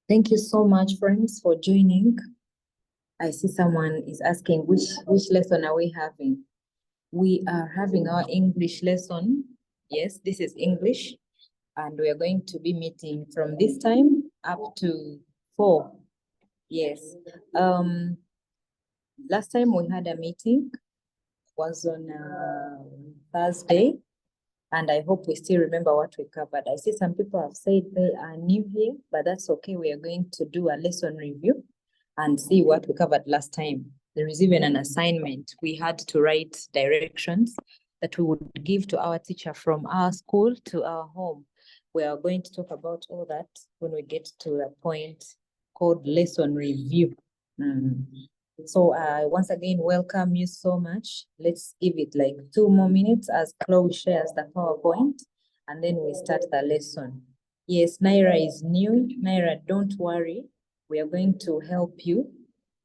Thank you so much, friends, for joining. I see someone is asking which lesson are we having? We are having our English lesson. Yes, this is English, and we are going to be meeting from this time up to 4. Yes. Last time we had a meeting was on Thursday, and I hope we still remember what we covered. I see some people have said they are new here, but that's okay. We are going to do a lesson review and see what we covered last time. There is even an assignment. We had to write directions that we would give to our teacher from our school to our home. We are going to talk about all that when we get to the point called lesson review. So once again, welcome you so much. Let's give it like 2 more minutes as Chloe shares the PowerPoint, and then we start the lesson. Yes, Naira is new. Naira, don't worry. We are going to help you.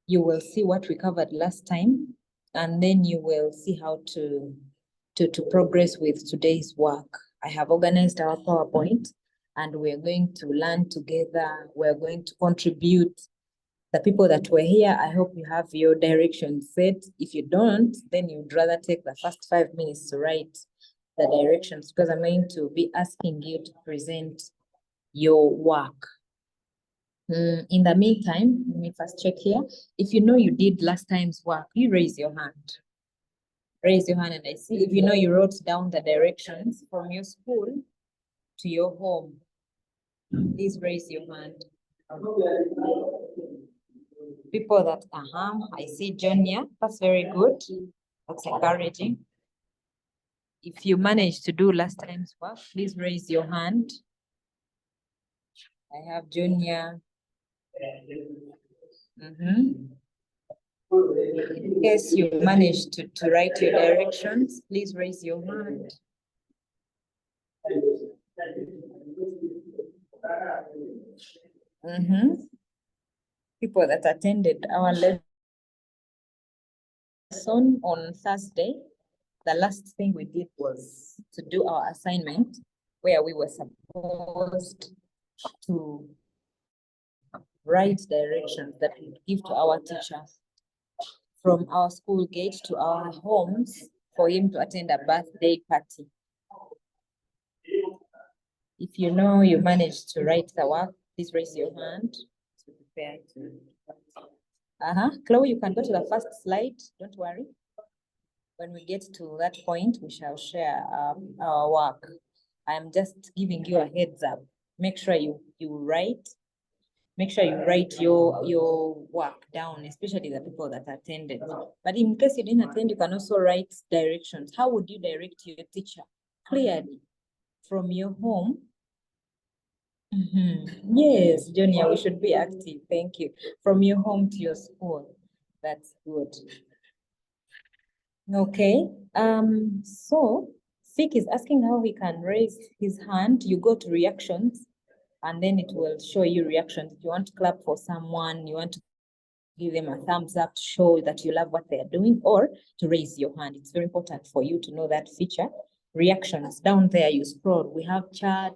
You will see what we covered last time, and then you will see how to progress with today's work. I have organized our PowerPoint, and we're going to learn together. We're going to contribute. The people that were here, I hope you have your direction set. If you don't, then you'd rather take the first 5 minutes to write the directions, because I'm going to be asking you to present your work. In the meantime, let me first check here. If you know you did last time's work, you raise your hand. Raise your hand and I see. If you know you wrote down the directions from your school to your home, please raise your hand. People that, I see Jonia, that's very good. That's encouraging. If you managed to do last time's work, please raise your hand. I have Jonia. In case you managed to write your directions, please raise your hand. People that attended our lesson on Thursday, the last thing we did was to do our assignment, where we were supposed to write directions that we give to our teachers from our school gate to our homes for him to attend a birthday party. If you know you managed to write the work, please raise your hand to prepare to. Chloe, you can go to the first slide. Don't worry. When we get to that point, we shall share our work. I'm just giving you a heads up. Make sure you write. Make sure you write your work down, especially the people that attended. But in case you didn't attend, you can also write directions. How would you direct your teacher? Clearly, from your home. Yes, Junior, we should be active. Thank you. From your home to your school. That's good. Okay. So Fik is asking how he can raise his hand. You go to reactions, and then it will show you reactions. If you want to clap for someone, you want to give them a thumbs up to show that you love what they are doing, or to raise your hand. It's very important for you to know that feature. Reactions, down there you scroll. We have chat,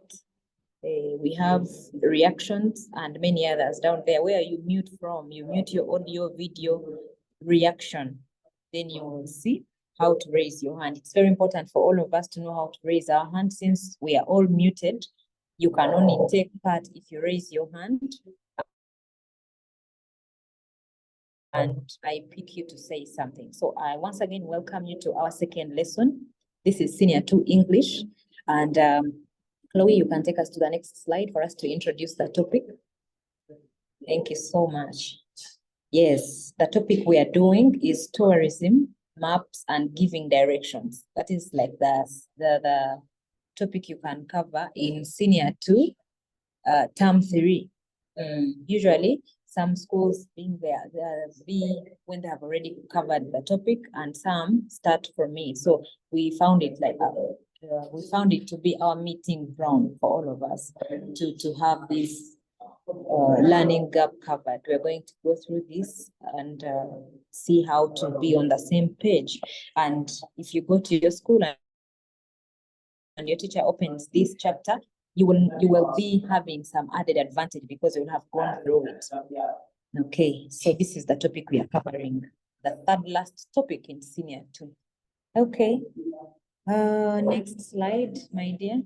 we have reactions, and many others down there where you mute from. You mute your audio, video, reaction. Then you will see how to raise your hand. It's very important for all of us to know how to raise our hand, since we are all muted. You can only take part if you raise your hand. And I pick you to say something. So I once again welcome you to our second lesson. This is Senior 2 English. And Chloe, you can take us to the next slide for us to introduce the topic. Thank you so much. Yes, the topic we are doing is tourism, maps, and giving directions. That is like the topic you can cover in Senior 2, Term 3. Usually, some schools being there when they have already covered the topic, and some start from it. So we found it like we found it to be our meeting ground for all of us to have this learning gap covered. We're going to go through this and see how to be on the same page. And if you go to your school and your teacher opens this chapter, you will be having some added advantage because you will have gone through it. Okay, so this is the topic we are covering, the third last topic in senior 2. Okay, next slide, my dear.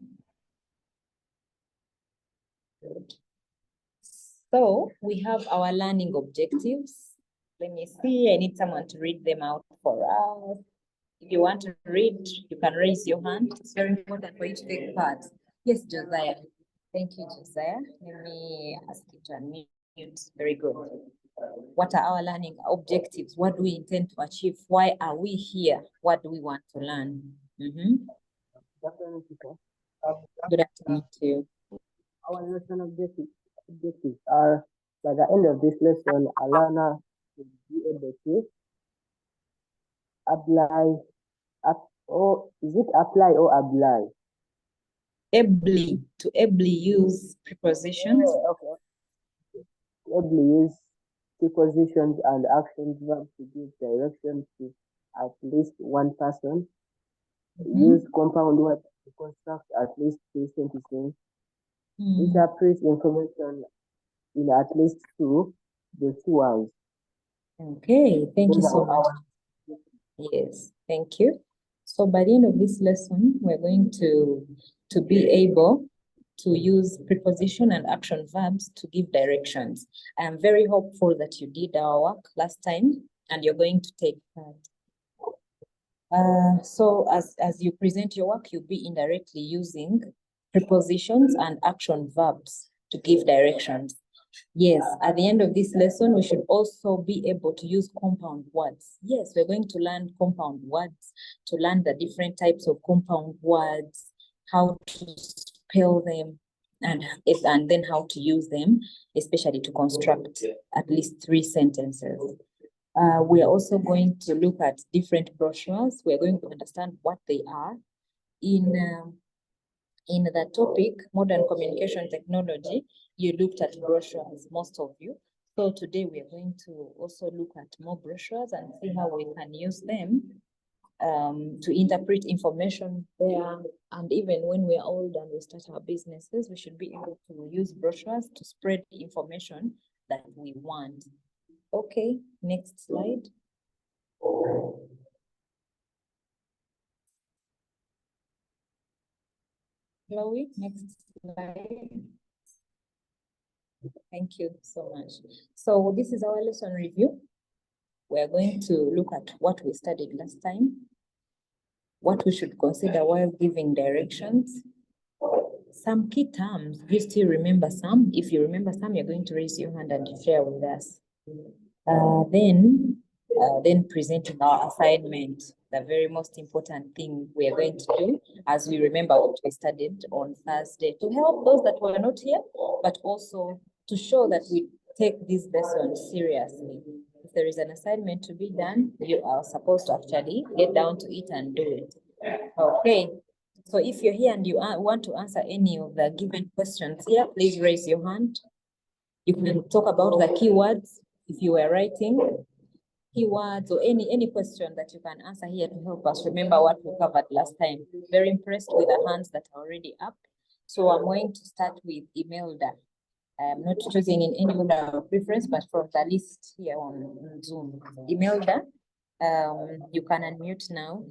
Good. So we have our learning objectives. Let me see, I need someone to read them out for us. If you want to read, you can raise your hand. It's very important for you to take part. Yes, Josiah. Thank you, Josiah. Let me ask you to unmute. Very good. What are our learning objectives? What do we intend to achieve? Why are we here? What do we want to learn? Good afternoon to you. Our lesson objectives are, by the end of this lesson, a learner should be able to apply, or is it apply or apply? Ably use prepositions. Okay. Ably use prepositions and action verbs to give direction to at least one person. Use compound words to construct at least 3 sentences. Interpret information in at least the 2 hours. Okay, thank you so much. Yes, thank you. So by the end of this lesson, we're going to be able to use preposition and action verbs to give directions. I am very hopeful that you did our work last time and you're going to take part. So as you present your work, you'll be indirectly using prepositions and action verbs to give directions. Yes, at the end of this lesson, we should also be able to use compound words. Yes, we're going to learn compound words, to learn the different types of compound words, how to spell them, and then how to use them, especially to construct at least 3 sentences. We are also going to look at different brochures. We're going to understand what they are. In the topic, modern communication technology, you looked at brochures, most of you. So today we are going to also look at more brochures and see how we can use them to interpret information there. And even when we are old and we start our businesses, we should be able to use brochures to spread the information that we want. Okay, next slide. Chloe, next slide. Thank you so much. So this is our lesson review. We're going to look at what we studied last time, what we should consider while giving directions, some key terms. Do you still remember some? If you remember some, you're going to raise your hand and share with us. Then presenting our assignment, the very most important thing we are going to do as we remember what we studied on Thursday, to help those that were not here, but also to show that we take this lesson seriously. If there is an assignment to be done, you are supposed to actually get down to it and do it. Okay, so if you're here and you want to answer any of the given questions here, please raise your hand. You can talk about the keywords if you were writing, keywords or any question that you can answer here to help us remember what we covered last time. Very impressed with the hands that are already up. So I'm going to start with Imelda. I'm not choosing in any order of preference, but from the list here on Zoom. Imelda, you can unmute now.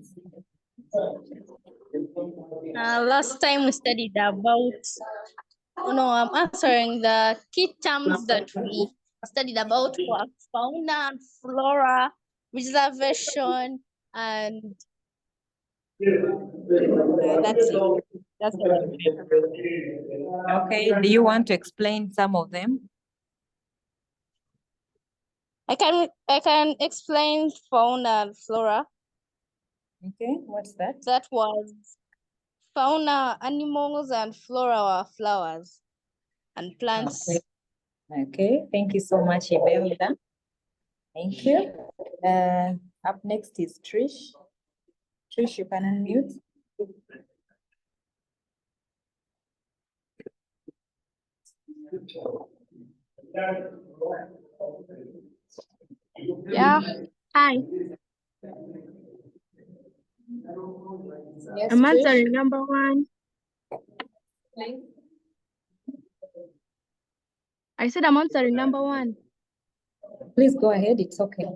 Last time we studied about, I'm answering the key terms that we studied about were fauna and flora, reservation, and that's it. That's what I remember. Okay, do you want to explain some of them? I can explain fauna and flora. Okay, what's that? That was fauna, animals, and flora were flowers and plants. Okay, thank you so much, Imelda. Thank you. Up next is Trish. Trish, you can unmute. Yeah, hi. Yes, I'm Trish. answering number 1. I said I'm answering number 1. Please go ahead, it's okay.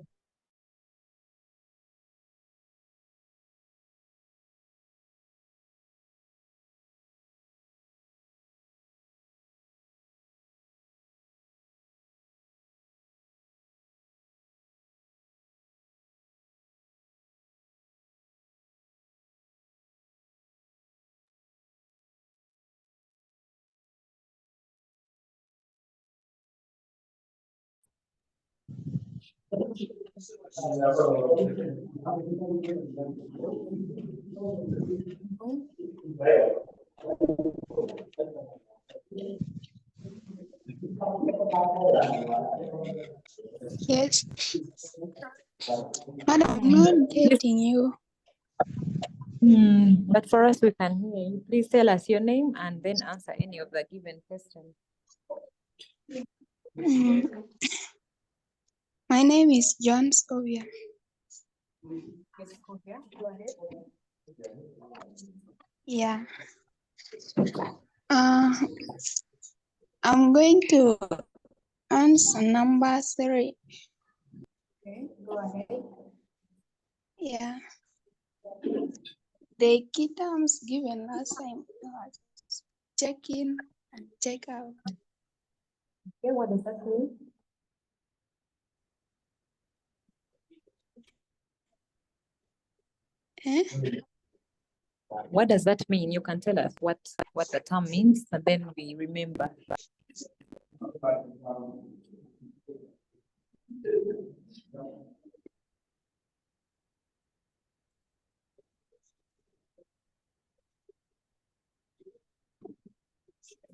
Yes. Madam, I'm not getting you. But for us, we can hear you. Please tell us your name and then answer any of the given questions. My name is John Scovia. Go ahead. Yeah. I'm going to answer number 3. Okay, go ahead. Yeah. The key terms given last time was check in and check out. Okay, what does that mean? Eh? What does that mean? You can tell us what the term means, and then we remember.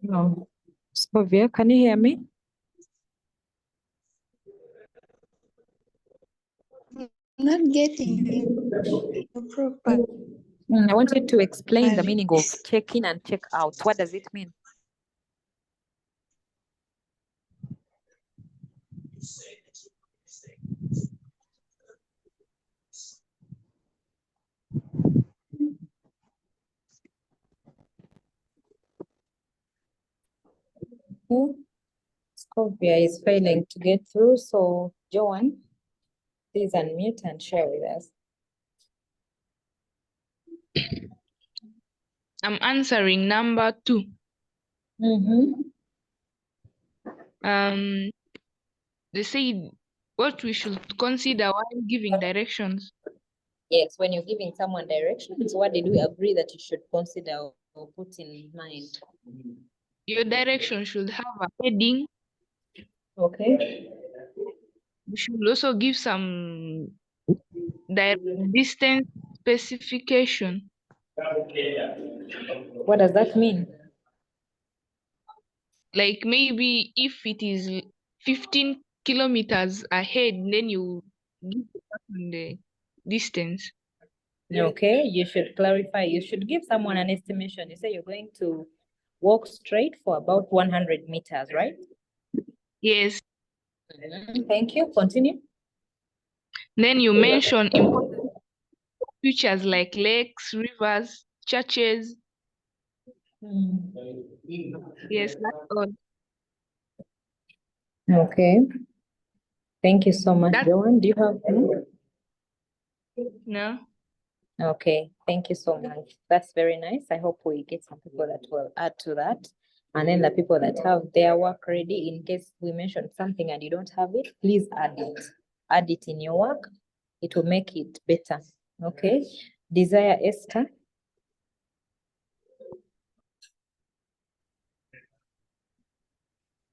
No. Scovia, can you hear me? I'm not getting you properly. I want you to explain the meaning of check in and check out. What does it mean? Scovia is failing to get through, so Joan, please unmute and share with us. I'm answering number 2. They say what we should consider while giving directions. Yes, when you're giving someone directions, what did we agree that you should consider or put in mind? Your direction should have a heading. Okay. You should also give some distance specification. What does that mean? Like maybe if it is 15 kilometers ahead, then you give the person the distance. Okay, you should clarify. You should give someone an estimation. You say you're going to walk straight for about 100 meters, right? Yes. Thank you. Continue. Then you mention important features like lakes, rivers, churches. Yes, that's all. Okay. Thank you so much, Joan. Do you have? No. Okay, thank you so much. That's very nice. I hope we get some people that will add to that. And then the people that have their work ready, in case we mentioned something and you don't have it, please add it. Add it in your work. It will make it better. Okay. Desire Esther.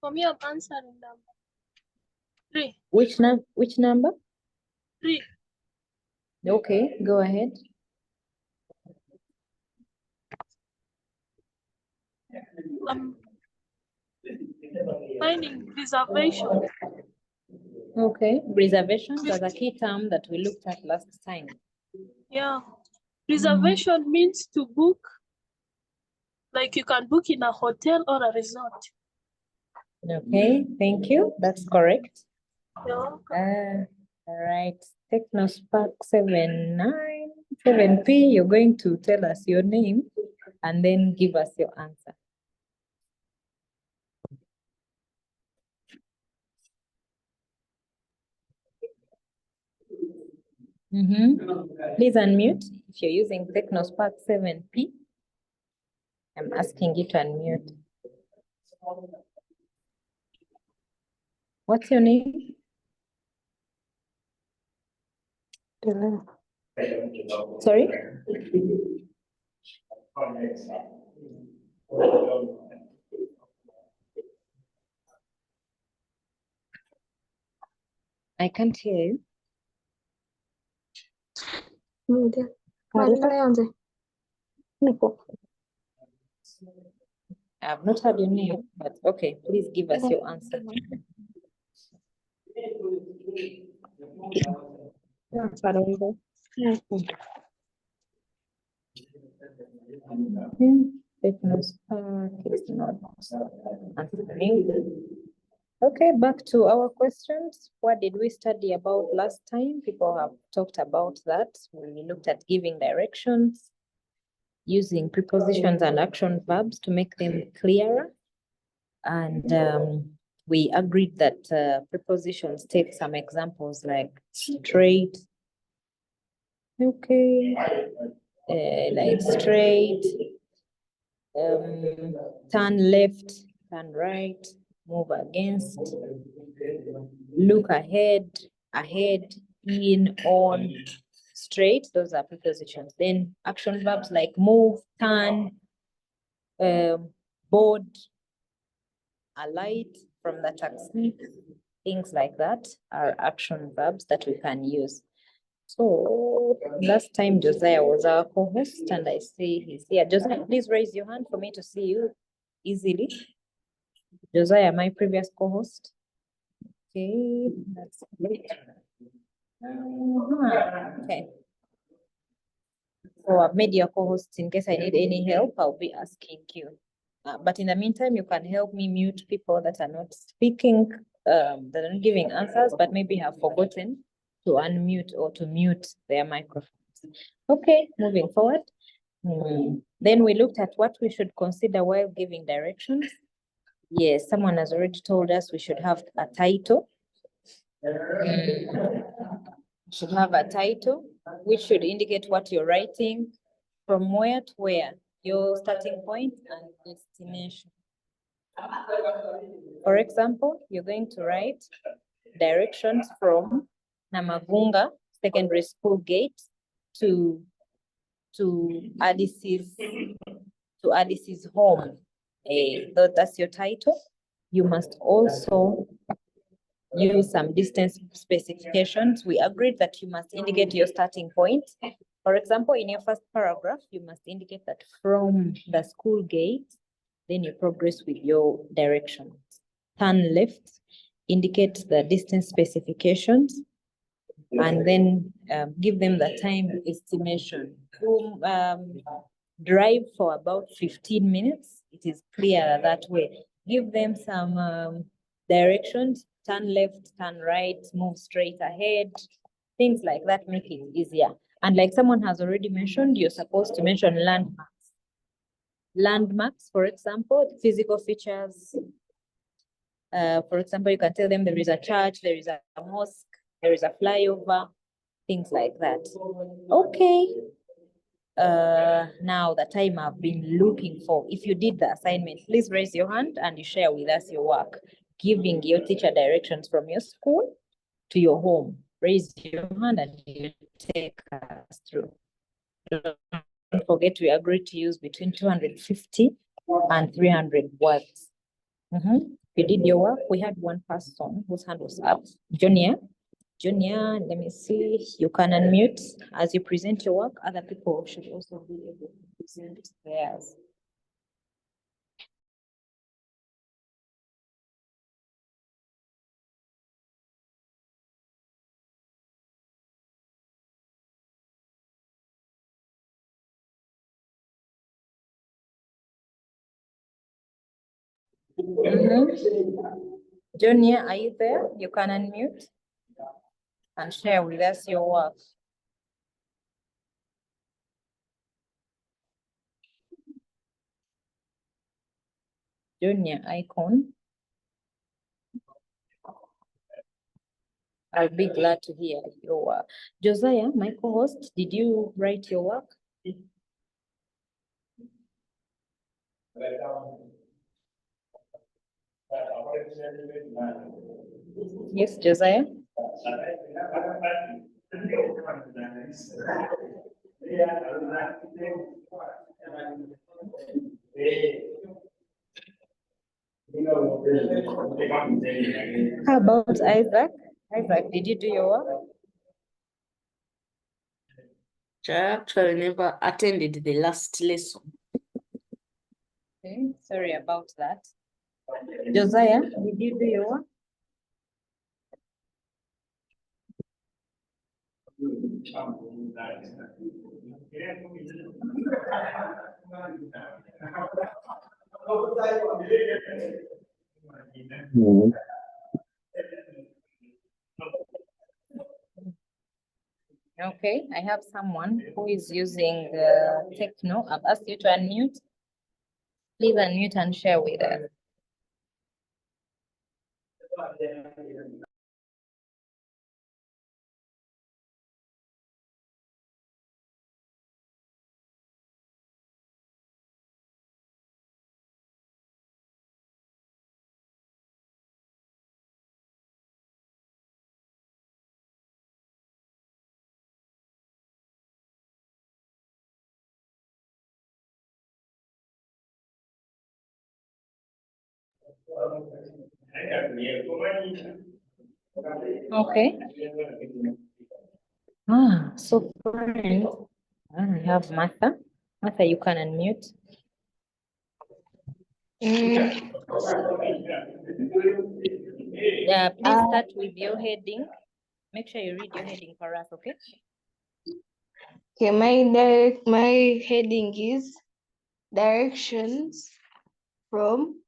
For me, I'm answering number 3. Which number? 3. Okay, go ahead. Finding reservation. Okay, reservations are the key term that we looked at last time. Yeah. Reservation means to book, like you can book in a hotel or a resort. Okay, thank you. That's correct. Yeah. All right, TechnoSpark 7P, you're going to tell us your name and then give us your answer. Please unmute if you're using TechnoSpark 7P. I'm asking you to unmute. What's your name? Sorry? I can't hear you. I have not heard your name, but okay, please give us your answer. TechnoSpark is not answering. Okay, back to our questions. What did we study about last time? People have talked about that. We looked at giving directions, using prepositions and action verbs to make them clearer. And we agreed that prepositions take some examples like straight. Okay, like straight, turn left, turn right, move against, look ahead, in, on, straight. Those are prepositions. Then action verbs like move, turn, board, alight from the taxi, things like that are action verbs that we can use. So last time Josiah was our co-host and I see he's here. Josiah, please raise your hand for me to see you easily. Josiah, my previous co-host. Okay, that's great. Okay. So I've made your co-host. In case I need any help, I'll be asking you. But in the meantime, you can help me mute people that are not speaking, that are not giving answers, but maybe have forgotten to unmute or to mute their microphones. Okay, moving forward. Then we looked at what we should consider while giving directions. Yes, someone has already told us we should have a title. Should have a title, which should indicate what you're writing, from where to where, your starting point and destination. For example, you're going to write directions from Namagunga Secondary School gate to Alice's home. That's your title. You must also use some distance specifications. We agreed that you must indicate your starting point. For example, in your first paragraph, you must indicate that from the school gate, then you progress with your directions. Turn left, indicate the distance specifications, and then give them the time estimation. Drive for about 15 minutes. It is clear that way. Give them some directions, turn left, turn right, move straight ahead, things like that make it easier. And like someone has already mentioned, you're supposed to mention landmarks. Landmarks, for example, physical features. For example, you can tell them there is a church, there is a mosque, there is a flyover, things like that. Okay. Now the time I've been looking for. If you did the assignment, please raise your hand and you share with us your work, giving your teacher directions from your school to your home. Raise your hand and you take us through. Don't forget we agreed to use between 250 and 300 words. You did your work. We had one person whose hand was up. Junior, let me see. You can unmute as you present your work. Other people should also be able to present theirs. Junior, are you there? You can unmute and share with us your work. Junior icon. I'll be glad to hear your work. Josiah, my co-host, did you write your work? Yes, Josiah? How about Isaac? Isaac, did you do your work? I actually never attended the last lesson. Okay, sorry about that. Josiah, did you do your work? Okay, I have someone who is using Techno. I've asked you to unmute. Please unmute and share with us. Okay. So friends, I have Martha. Martha, you can unmute. Yeah, please start with your heading. Make sure you read your heading for us, okay? Okay, my heading is directions from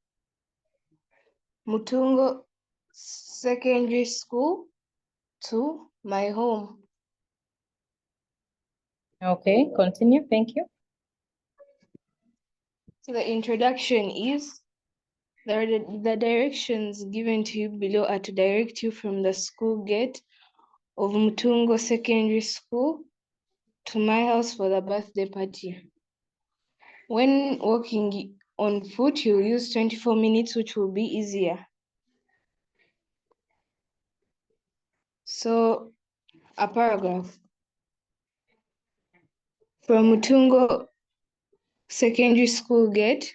Mutungo Secondary School to my home. Okay, continue. Thank you. So the introduction is the directions given to you below are to direct you from the school gate of Mutungo Secondary School to my house for the birthday party. When walking on foot, you'll use 24 minutes, which will be easier. So, a paragraph. From Mutungo Secondary School gate,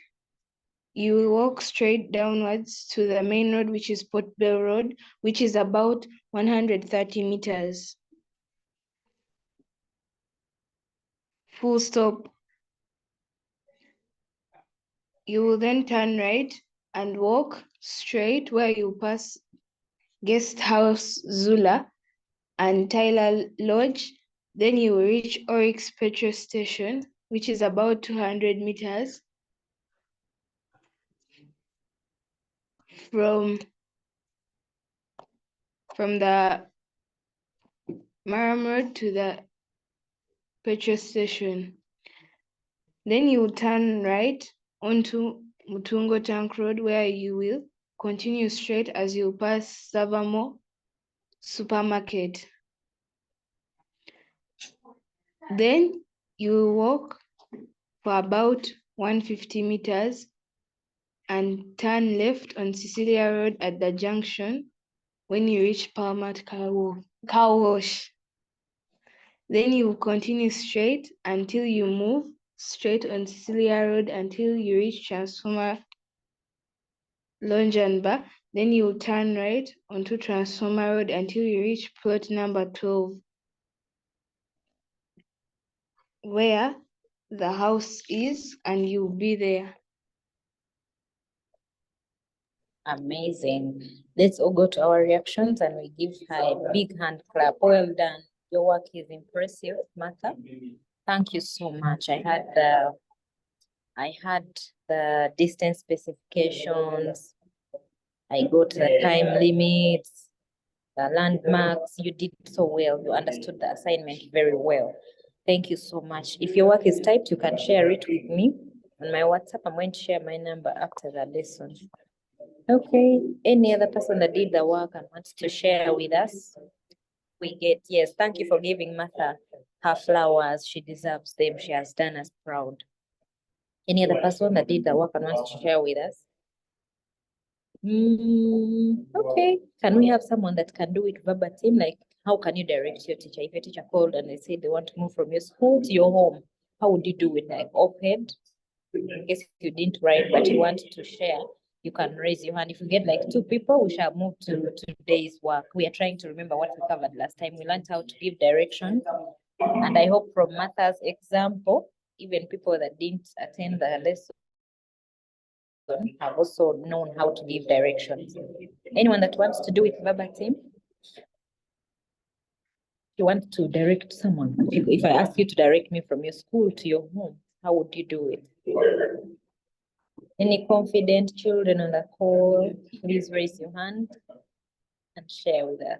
you will walk straight downwards to the main road, which is Port Bell Road, which is about 130 meters. Full stop. You will then turn right and walk straight where you pass Guest House Zula and Tyler Lodge. Then you will reach Oryx petrol station, which is about 200 meters. From the Maram Road to the petrol station. Then you will turn right onto Mutungo Tank Road, where you will continue straight as you pass Savamo Supermarket. Then you will walk for about 150 meters and turn left on Cecilia Road at the junction when you reach Palmat Car Wash. Then you will continue straight until you move straight on Cecilia Road until you reach Transformer Lounge and Bar. Then you will turn right onto Transformer Road until you reach plot number 12, where the house is, and you'll be there. Amazing. Let's all go to our reactions and we give her a big hand clap. Well done. Your work is impressive, Martha. Thank you so much. I had the distance specifications. I got the time limits, the landmarks. You did so well. You understood the assignment very well. Thank you so much. If your work is typed, you can share it with me on my WhatsApp. I'm going to share my number after the lesson. Okay, any other person that did the work and wants to share with us? we get. Yes, thank you for giving Martha her flowers. She deserves them. She has done us proud. Any other person that did the work and wants to share with us? Okay. Can we have someone that can do it verbatim? Like, how can you direct your teacher? If your teacher called and they said they want to move from your school to your home, how would you do it? Like, open? In case you didn't write, but you want to share, you can raise your hand. If you get like 2 people, we shall move to today's work. We are trying to remember what we covered last time. We learned how to give directions. And I hope from Martha's example, even people that didn't attend the lesson have also known how to give directions. Anyone that wants to do it verbatim? You want to direct someone. If I ask you to direct me from your school to your home, how would you do it? Any confident children on the call, please raise your hand and share with us.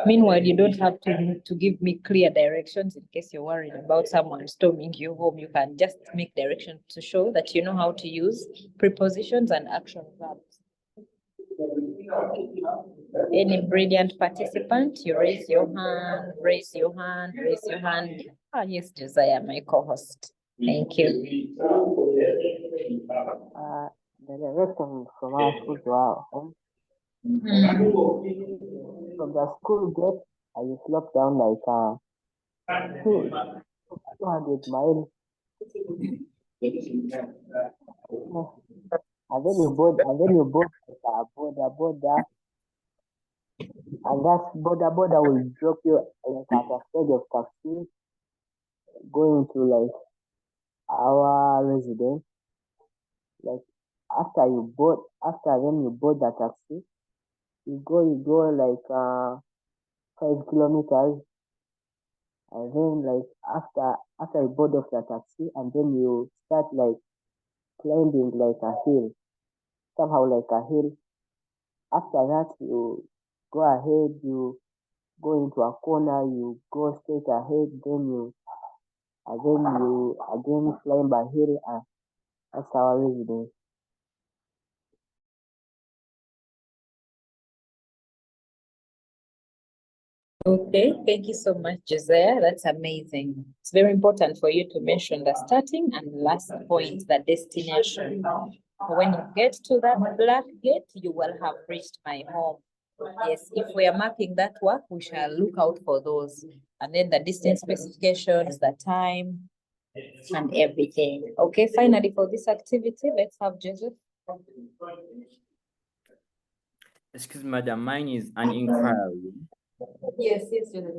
Meanwhile, you don't have to give me clear directions in case you're worried about someone storming your home. You can just make directions to show that you know how to use prepositions and action verbs. Any brilliant participant, you raise your hand, raise your hand, raise your hand. Ah, yes, Josiah, my co-host. Thank you. The direction from our school to our home. From the school gate, you slope down like 200 miles. And then you board like a border, and that border will drop you like at a stage of taxi going to like our residence. Like after then you board the taxi, you go like 5 kilometers, and then like after you board off the taxi, and then you start like climbing like a hill, somehow like a hill. After that, you go ahead, you go into a corner, you go straight ahead, then you again climb a hill, and that's our residence. Okay, thank you so much, Josiah. That's amazing. It's very important for you to mention the starting and last point, the destination. When you get to that black gate, you will have reached my home. Yes, if we are marking that work, we shall look out for those. And then the distance specifications, the time, and everything. Okay, finally, for this activity, let's have Joseph. Excuse me, madam, mine is an inquiry. Yes, Joseph.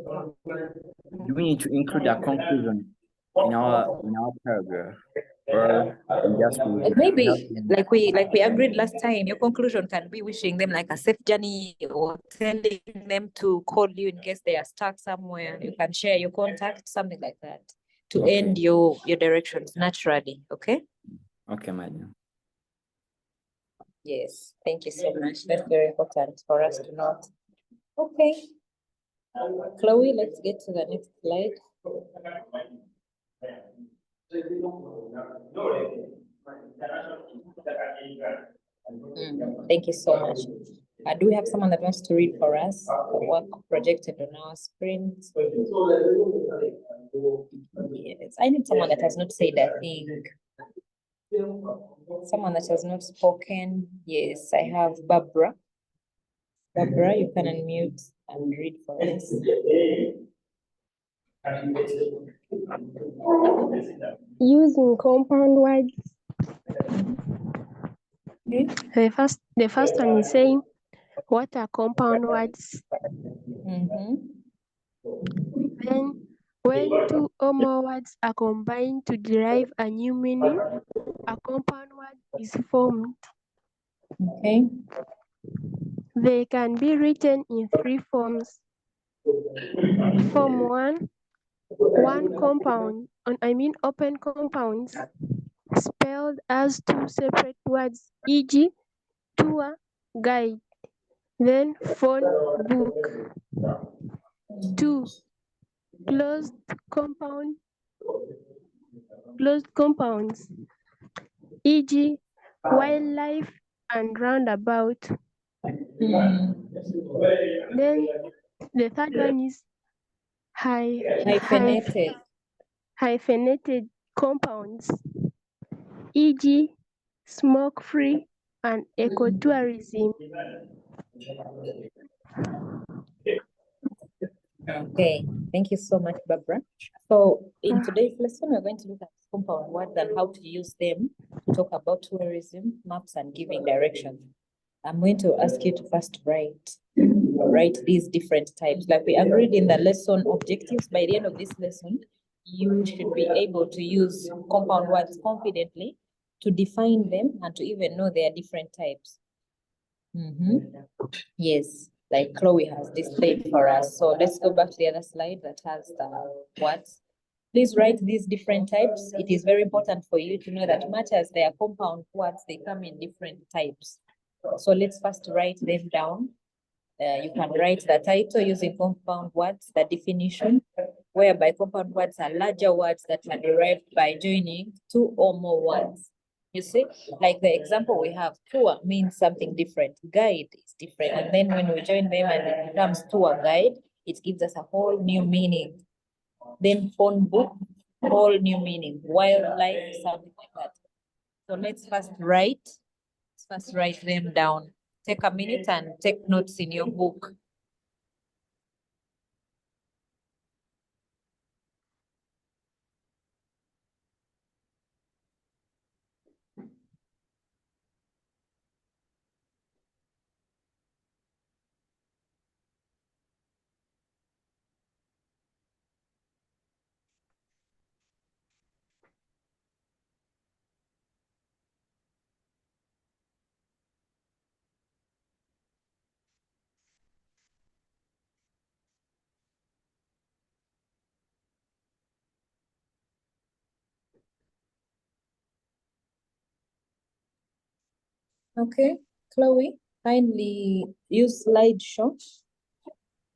Do we need to include a conclusion in our paragraph? Or just maybe like we agreed last time, your conclusion can be wishing them like a safe journey or telling them to call you in case they are stuck somewhere. You can share your contact, something like that, to end your directions naturally. Okay. Okay, madam. Yes, thank you so much. That's very important for us to note. Okay. Chloe, let's get to the next slide. Thank you so much. Do we have someone that wants to read for us the work projected on our screens? Yes, I need someone that has not said a thing. Someone that has not spoken. Yes, I have Barbara. Barbara, you can unmute and read for us. Using compound words. Okay. The first one is saying, what are compound words? Then, when 2 or more words are combined to derive a new meaning, a compound word is formed. Okay. They can be written in 3 forms. Form 1, open compounds, spelled as 2 separate words, e.g., tour, guide. Then phone, book. 2, closed compounds, e.g., wildlife and roundabout. Then The third one is Hyphenated. hyphenated compounds, e.g., smoke-free and ecotourism. Okay, thank you so much, Barbara. So in today's lesson, we're going to look at compound words and how to use them to talk about tourism, maps, and giving directions. I'm going to ask you to first write these different types. Like we agreed in the lesson objectives, by the end of this lesson, you should be able to use compound words confidently to define them and to even know their different types. Yes, like Chloe has displayed for us. So let's go back to the other slide that has the words. Please write these different types. It is very important for you to know that much as they are compound words, they come in different types. So let's first write them down. You can write the title using compound words, the definition, whereby compound words are larger words that are derived by joining two or more words. You see, like the example we have, tour means something different, guide is different. And then when we join them and it becomes tour guide, it gives us a whole new meaning. Then phone book, whole new meaning, wildlife, something like that. So let's first write them down. Take a minute and take notes in your book. Okay, Chloe, kindly use slideshow.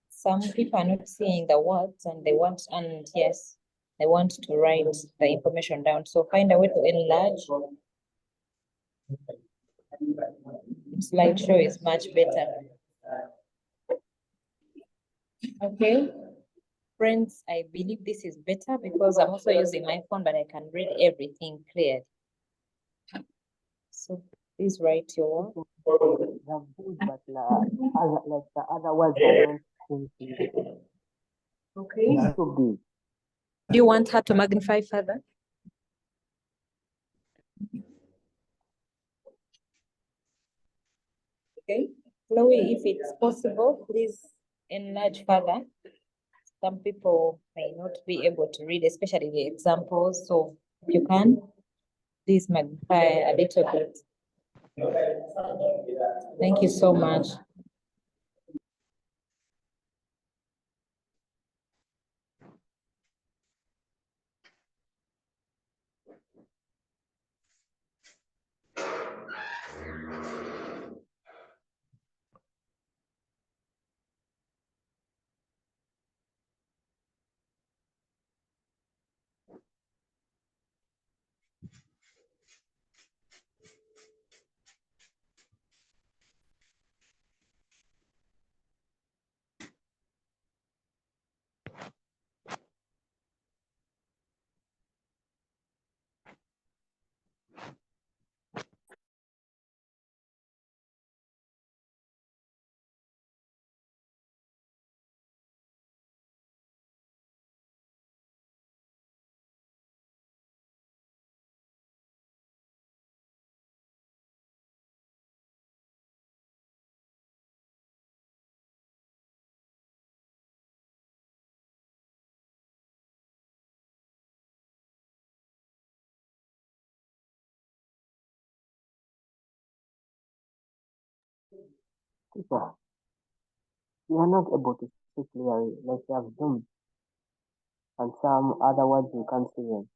Some people are not seeing the words and they want to write the information down. So find a way to enlarge. Slideshow is much better. Okay, friends, I believe this is better because I'm also using my phone, but I can read everything clearly. So please write your work. They're good, but like the other words are not complete. Okay. They're so big. Do you want her to magnify further? Okay, Chloe, if it's possible, please enlarge further. Some people may not be able to read, especially the examples. So if you can, please magnify a little bit. Thank you so much. Teacher, you are not able to see clearly, like you have zoomed, and some other words you can't see them.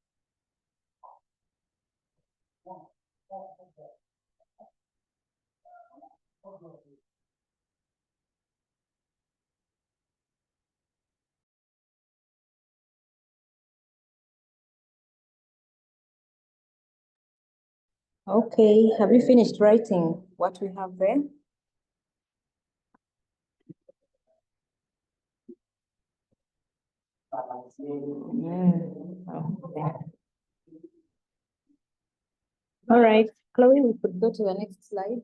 Okay, have you finished writing what we have there? Okay. All right, Chloe, we could go to the next slide.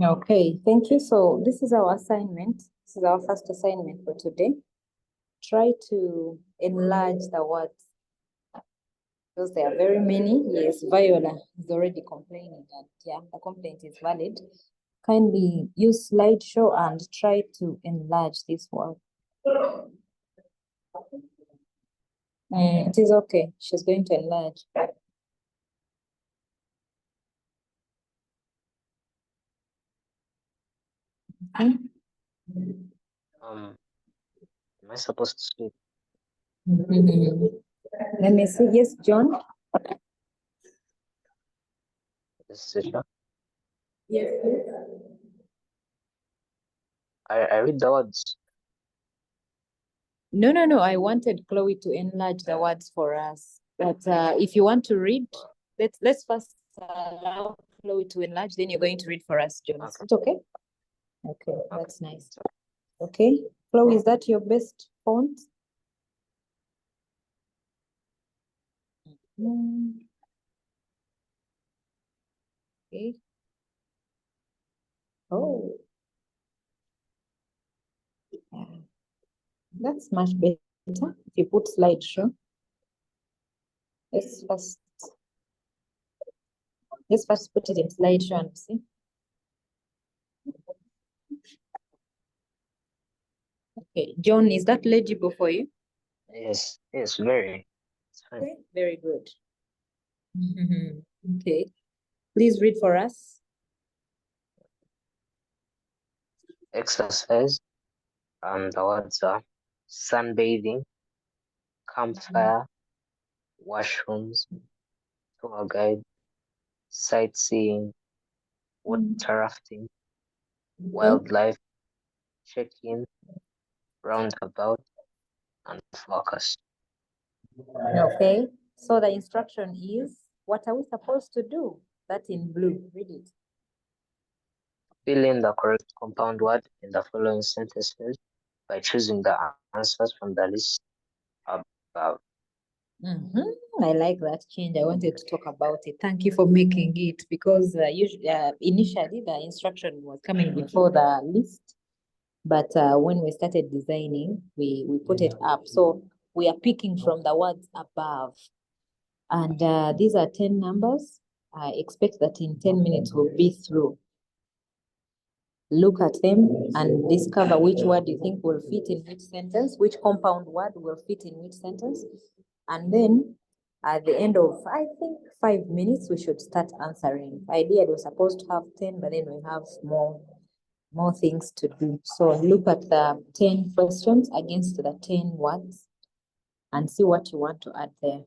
Okay, thank you. So this is our assignment. This is our first assignment for today. Try to enlarge the words because there are very many. Yes, Viola is already complaining that, yeah, the complaint is valid. Kindly use slideshow and try to enlarge this word. It is okay. She's going to enlarge. Okay. Am I supposed to speak? Let me see. Yes, John. Yes, teacher. Yes, please. I read the words. No. I wanted Chloe to enlarge the words for us. But if you want to read, let's first allow Chloe to enlarge. Then you're going to read for us, John. Is it okay? Okay, that's nice. Okay, Chloe, is that your best font? Okay. Oh. Yeah. That's much better. If you put slideshow. Let's first put it in slideshow and see. Okay, John, is that legible for you? Yes, very. It's fine. Okay, very good. Okay, please read for us. Exercise. And the words are sunbathing, campfire, washrooms, tour guide, sightseeing, water rafting, wildlife, check-in, roundabout, and focus. Okay, so the instruction is, what are we supposed to do? That's in blue, read it. Fill in the correct compound word in the following sentences by choosing the answers from the list above. I like that change. I wanted to talk about it. Thank you for making it because initially the instruction was coming before the list, but when we started designing, we put it up. So we are picking from the words above. And these are 10 numbers. I expect that in 10 minutes we'll be through. Look at them and discover which word you think will fit in which sentence, which compound word will fit in which sentence. And then at the end of, I think, 5 minutes, we should start answering. Ideally, we're supposed to have 10, but then we have more things to do. So look at the 10 questions against the 10 words and see what you want to add there.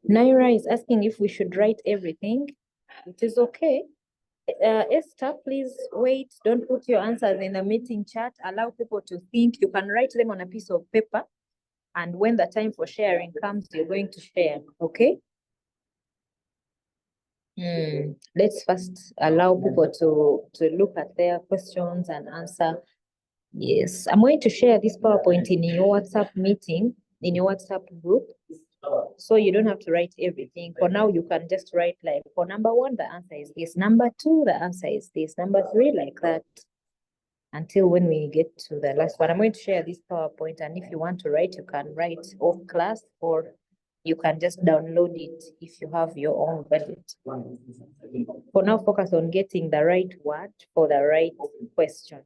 Naira is asking if we should write everything. It is okay. Esther, please wait. Don't put your answers in the meeting chat. Allow people to think. You can write them on a piece of paper. And when the time for sharing comes, you're going to share, okay? Let's first allow people to look at their questions and answer. Yes, I'm going to share this PowerPoint in your WhatsApp meeting, in your WhatsApp group. So you don't have to write everything. For now, you can just write like, for number 1, the answer is this. Number 2, the answer is this. Number 3, like that. Until when we get to the last one. I'm going to share this PowerPoint, and if you want to write, you can write off class, or you can just download it if you have your own budget. For now, focus on getting the right word for the right question.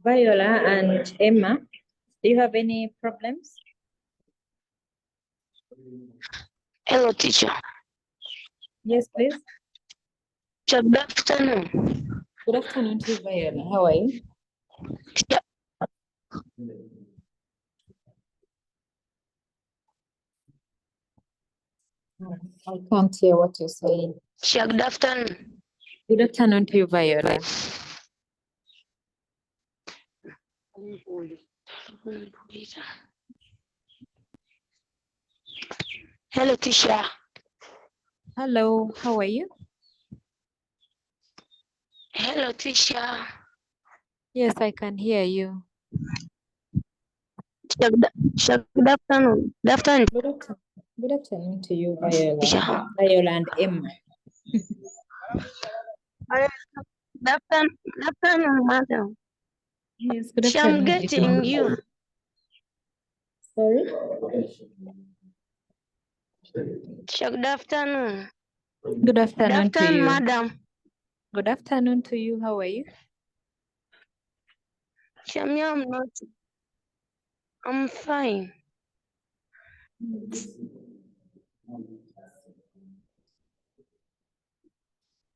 Viola and Emma, do you have any problems? Hello, teacher. Yes, please. Good afternoon. Good afternoon to you, Viola. How are you? Yeah. I can't hear what you're saying. Good afternoon. Good afternoon to you, Viola. Hello, teacher. Hello, how are you? Hello, teacher. Yes, I can hear you. Good afternoon. Good afternoon. Good afternoon to you, Viola. Viola and Emma. Good afternoon, madam. Yes, good I'm afternoon. getting you. Sorry? Good afternoon. Good afternoon to you. Madam. Good afternoon to you. How are you? I'm fine.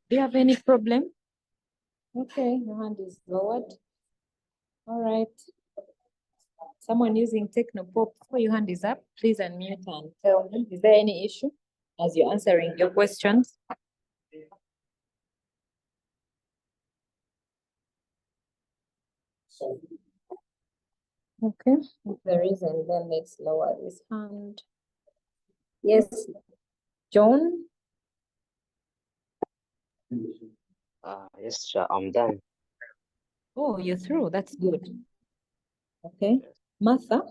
Do you have any problem? Okay, your hand is lowered. All right. Someone using Technopop, before your hand is up, please unmute and tell me, is there any issue as you're answering your questions? Okay, if there isn't, then let's lower this hand. Yes, John? Yes, sir, I'm done. Oh, you're through. That's good. Okay. Martha,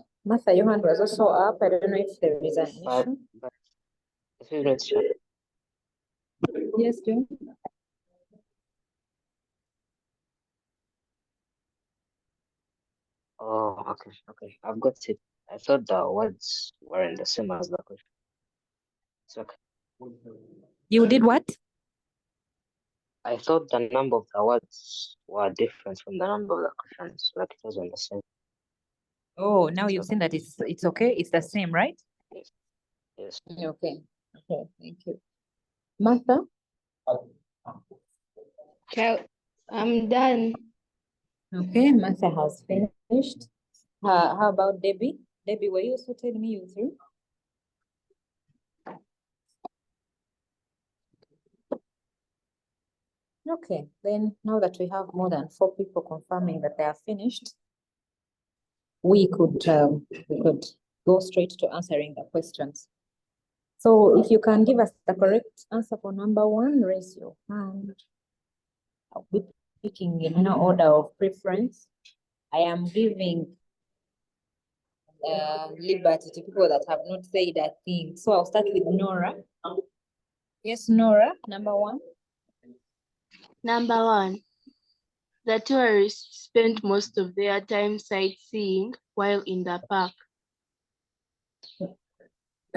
your hand was also up. I don't know if there is an issue. Excuse me, teacher. Yes, John? Oh, okay. I've got it. I thought the words weren't the same as the question. It's okay. You did what? I thought the number of the words were different from the number of the questions, like it wasn't the same. Oh, now you've seen that it's okay. It's the same, right? Yes. Yes. Okay. Okay. Thank you. Martha? I'm done. Okay, Martha has finished. How about Debbie? Debbie, were you also telling me you through? Okay, then now that we have more than 4 people confirming that they are finished, we could go straight to answering the questions. So if you can give us the correct answer for number 1, raise your hand. I'll be picking in no order of preference. I am giving liberty to people that have not said a thing. So I'll start with Nora. Yes, Nora, number 1. Number 1. The tourists spent most of their time sightseeing while in the park.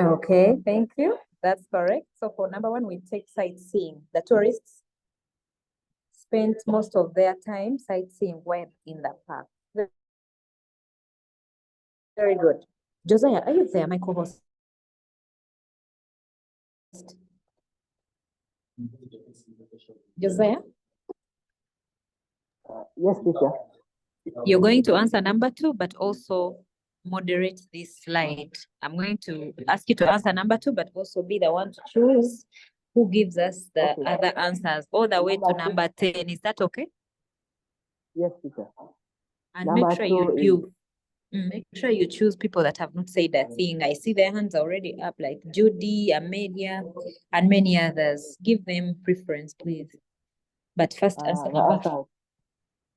Okay, thank you. That's correct. So for number 1, we take sightseeing. The tourists spent most of their time sightseeing while in the park. Very good. Josiah, are you there, my co-host? Josiah? Yes, teacher. You're going to answer number 2, but also moderate this slide. I'm going to ask you to answer number 2, but also be the one to choose who gives us the other answers all the way to number 10. Is that okay? Yes, teacher. And make sure you choose people that have not said a thing. I see their hands already up, like Judy, Amelia, and many others. Give them preference, please. But first answer number 2.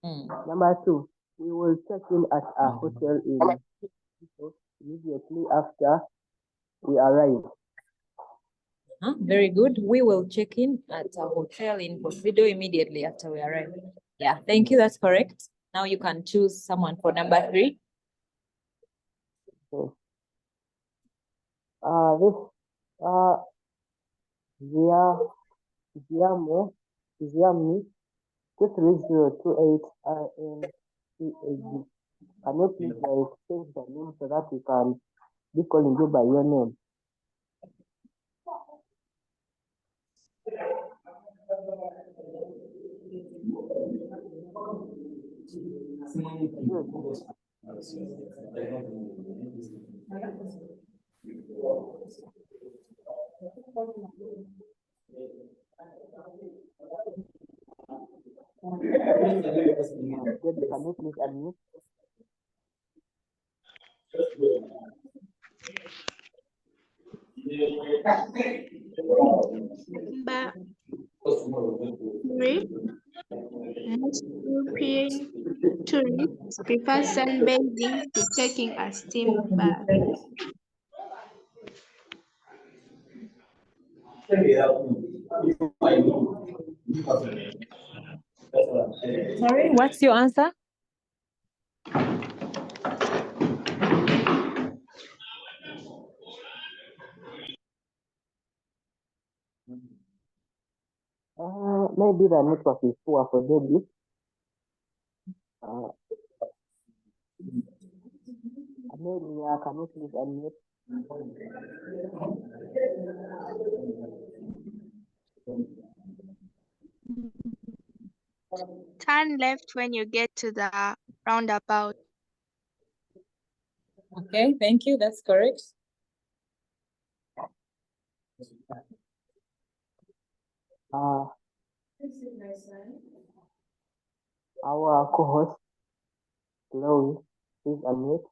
Number 2, we will check in at a hotel immediately after we arrive. Very good. We will check in at a hotel in Posido immediately after we arrive. Yeah, thank you. That's correct. Now you can choose someone for number 3. Okay. Ziamni 23028RNCAG. Can you please change the name so that we can be calling you by your name? Debbie, can you please unmute? Number 3. Most European tourists prefer sunbathing to taking a steam bath. Sorry, what's your answer? Maybe the network is poor for Debbie. Amelia, can you please unmute? Turn left when you get to the roundabout. Okay, thank you. That's correct. Our co-host, Chloe, please unmute.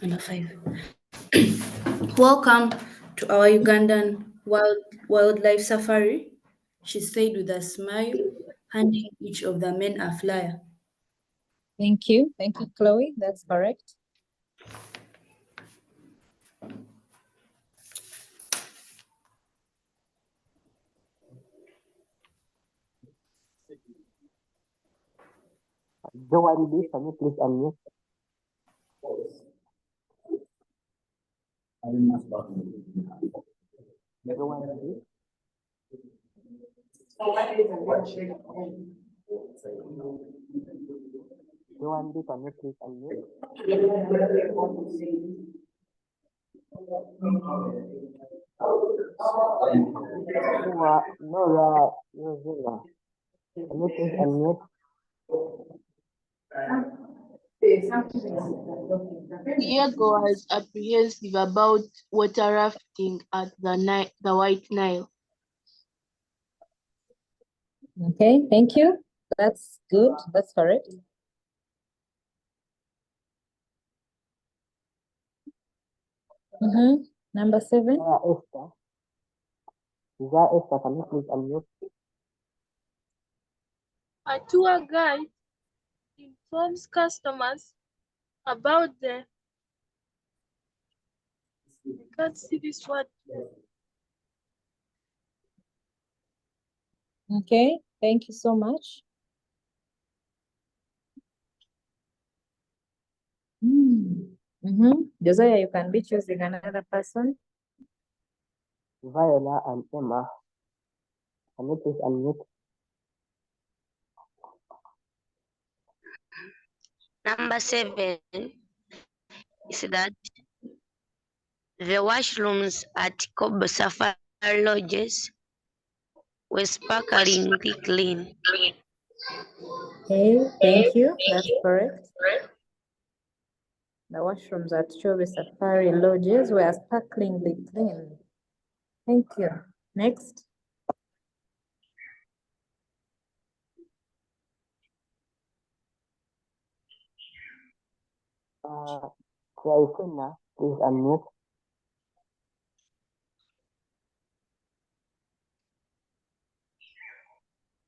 Number 5. Welcome to our Ugandan wildlife safari, she said with a smile, handing each of the men a flyer. Thank you. Thank you, Chloe. That's correct. Joanne, can you please unmute? Joanne, Joanne, can you please unmute? Nora, Rosella, can you please unmute? Diego was apprehensive about water rafting at the White Nile. Okay, thank you. That's good. That's correct. Number 7. Esther. Esther, can you please unmute? A tour guide informs customers about the, I can't see this word. Okay, thank you so much. Josiah, you can be choosing another person. Viola and Emma, can you please unmute? Number 7 is that the washrooms at Kobo Safari Lodges were sparklingly clean. Okay, thank you. That's correct. The washrooms at Chobe Safari Lodges were sparklingly clean. Thank you. Next. Cristina, please unmute.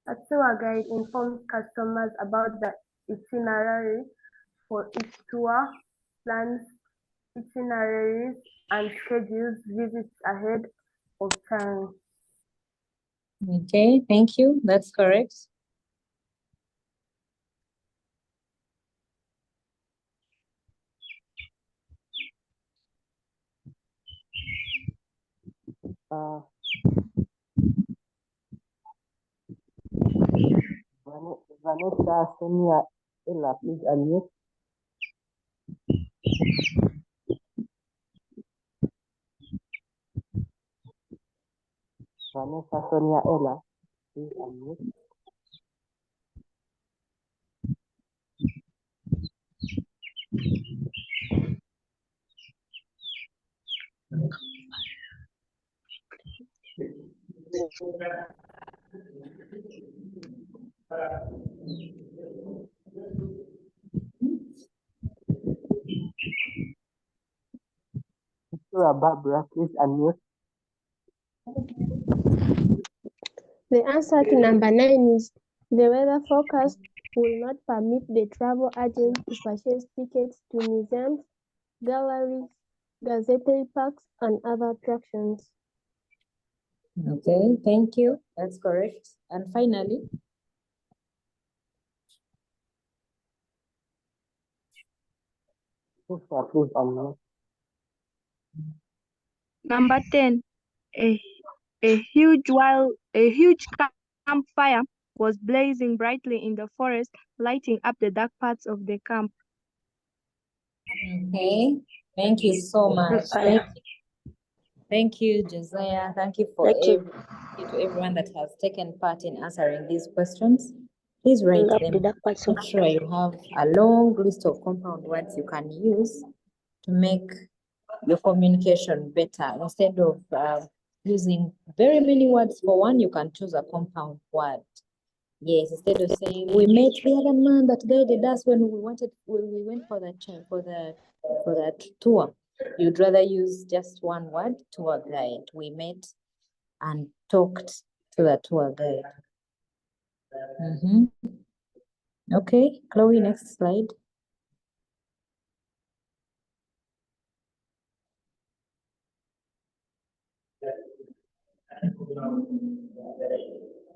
A tour guide informs customers about the itinerary for each tour, plans itineraries, and schedules visits ahead of time. Okay, thank you. That's correct. Vanessa, Sonia, Ella, please unmute. Vanessa, Sonia, Ella, please unmute. Barbara, please unmute. The answer to number 9 is the weather forecast will not permit the travel agent to purchase tickets to museums, galleries, gazettery parks, and other attractions. Okay, thank you. That's correct. And finally, Please unmute. Number 10, a huge campfire was blazing brightly in the forest, lighting up the dark parts of the camp. okay, thank you so much. Thank you, Josiah. Thank you to everyone that has taken part in answering these questions. Please write them. Make sure you have a long list of compound words you can use to make your communication better. Instead of using very many words for one, you can choose a compound word. Yes, instead of saying we met the other man that guided us when we went for that tour. You'd rather use just one word, tour guide. We met and talked to the tour guide. Okay, Chloe, next slide.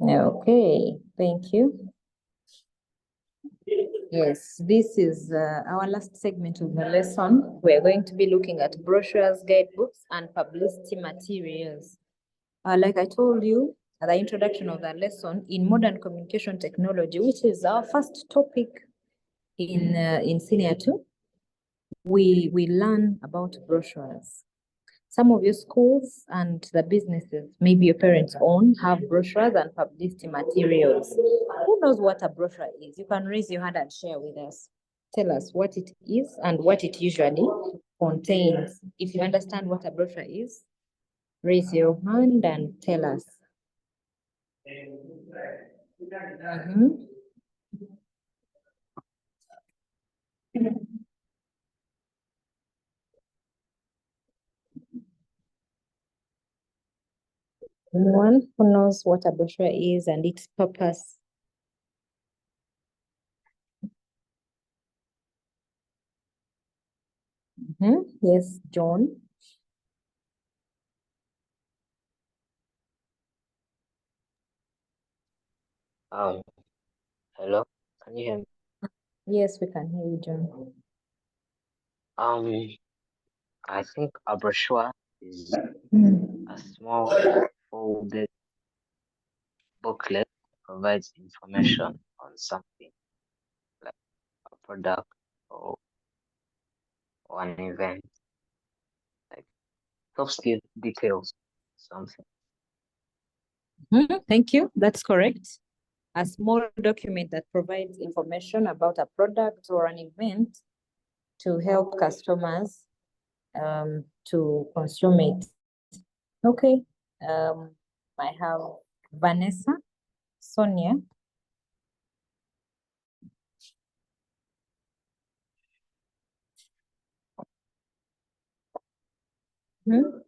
Okay, thank you. Yes, this is our last segment of the lesson. We're going to be looking at brochures, guidebooks, and publicity materials. Like I told you at the introduction of the lesson, in modern communication technology, which is our first topic in Senior 2, we learn about brochures. Some of your schools and the businesses, maybe your parents own, have brochures and publicity materials. Who knows what a brochure is? You can raise your hand and share with us. Tell us what it is and what it usually contains. If you understand what a brochure is, raise your hand and tell us. Anyone who knows what a brochure is and its purpose? Yes, John. Hello, can you hear me? Yes, we can hear you, John. I think a brochure is a small folded booklet that provides information on something like a product or an event. Like helps give details, something. Thank you. That's correct. A small document that provides information about a product or an event to help customers to consume it. Okay. I have Vanessa, Sonia.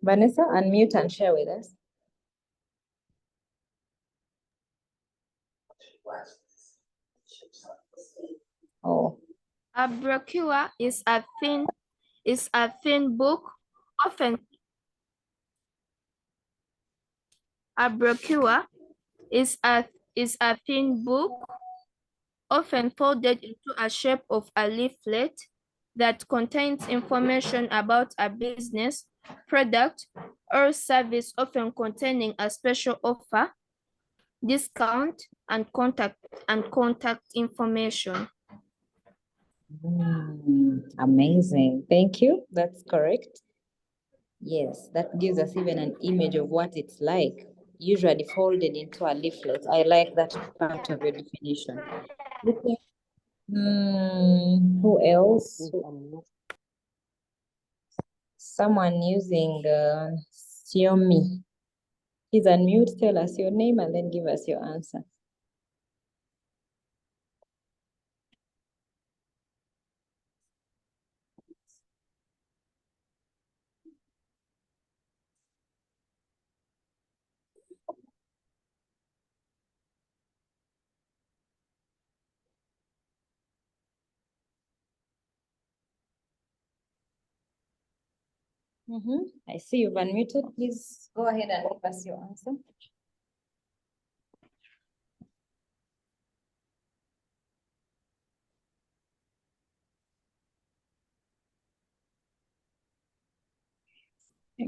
Vanessa, unmute and share with us. Oh. A brochure is a thin book, often. A brochure is a thin book, often folded into a shape of a leaflet, that contains information about a business, product, or service, often containing a special offer, discount, and contact information. Amazing. Thank you. That's correct. Yes, that gives us even an image of what it's like, usually folded into a leaflet. I like that part of your definition. Okay. Who else? Someone using Xiaomi. Please unmute, tell us your name, and then give us your answer. I see you've unmuted. Please go ahead and give us your answer.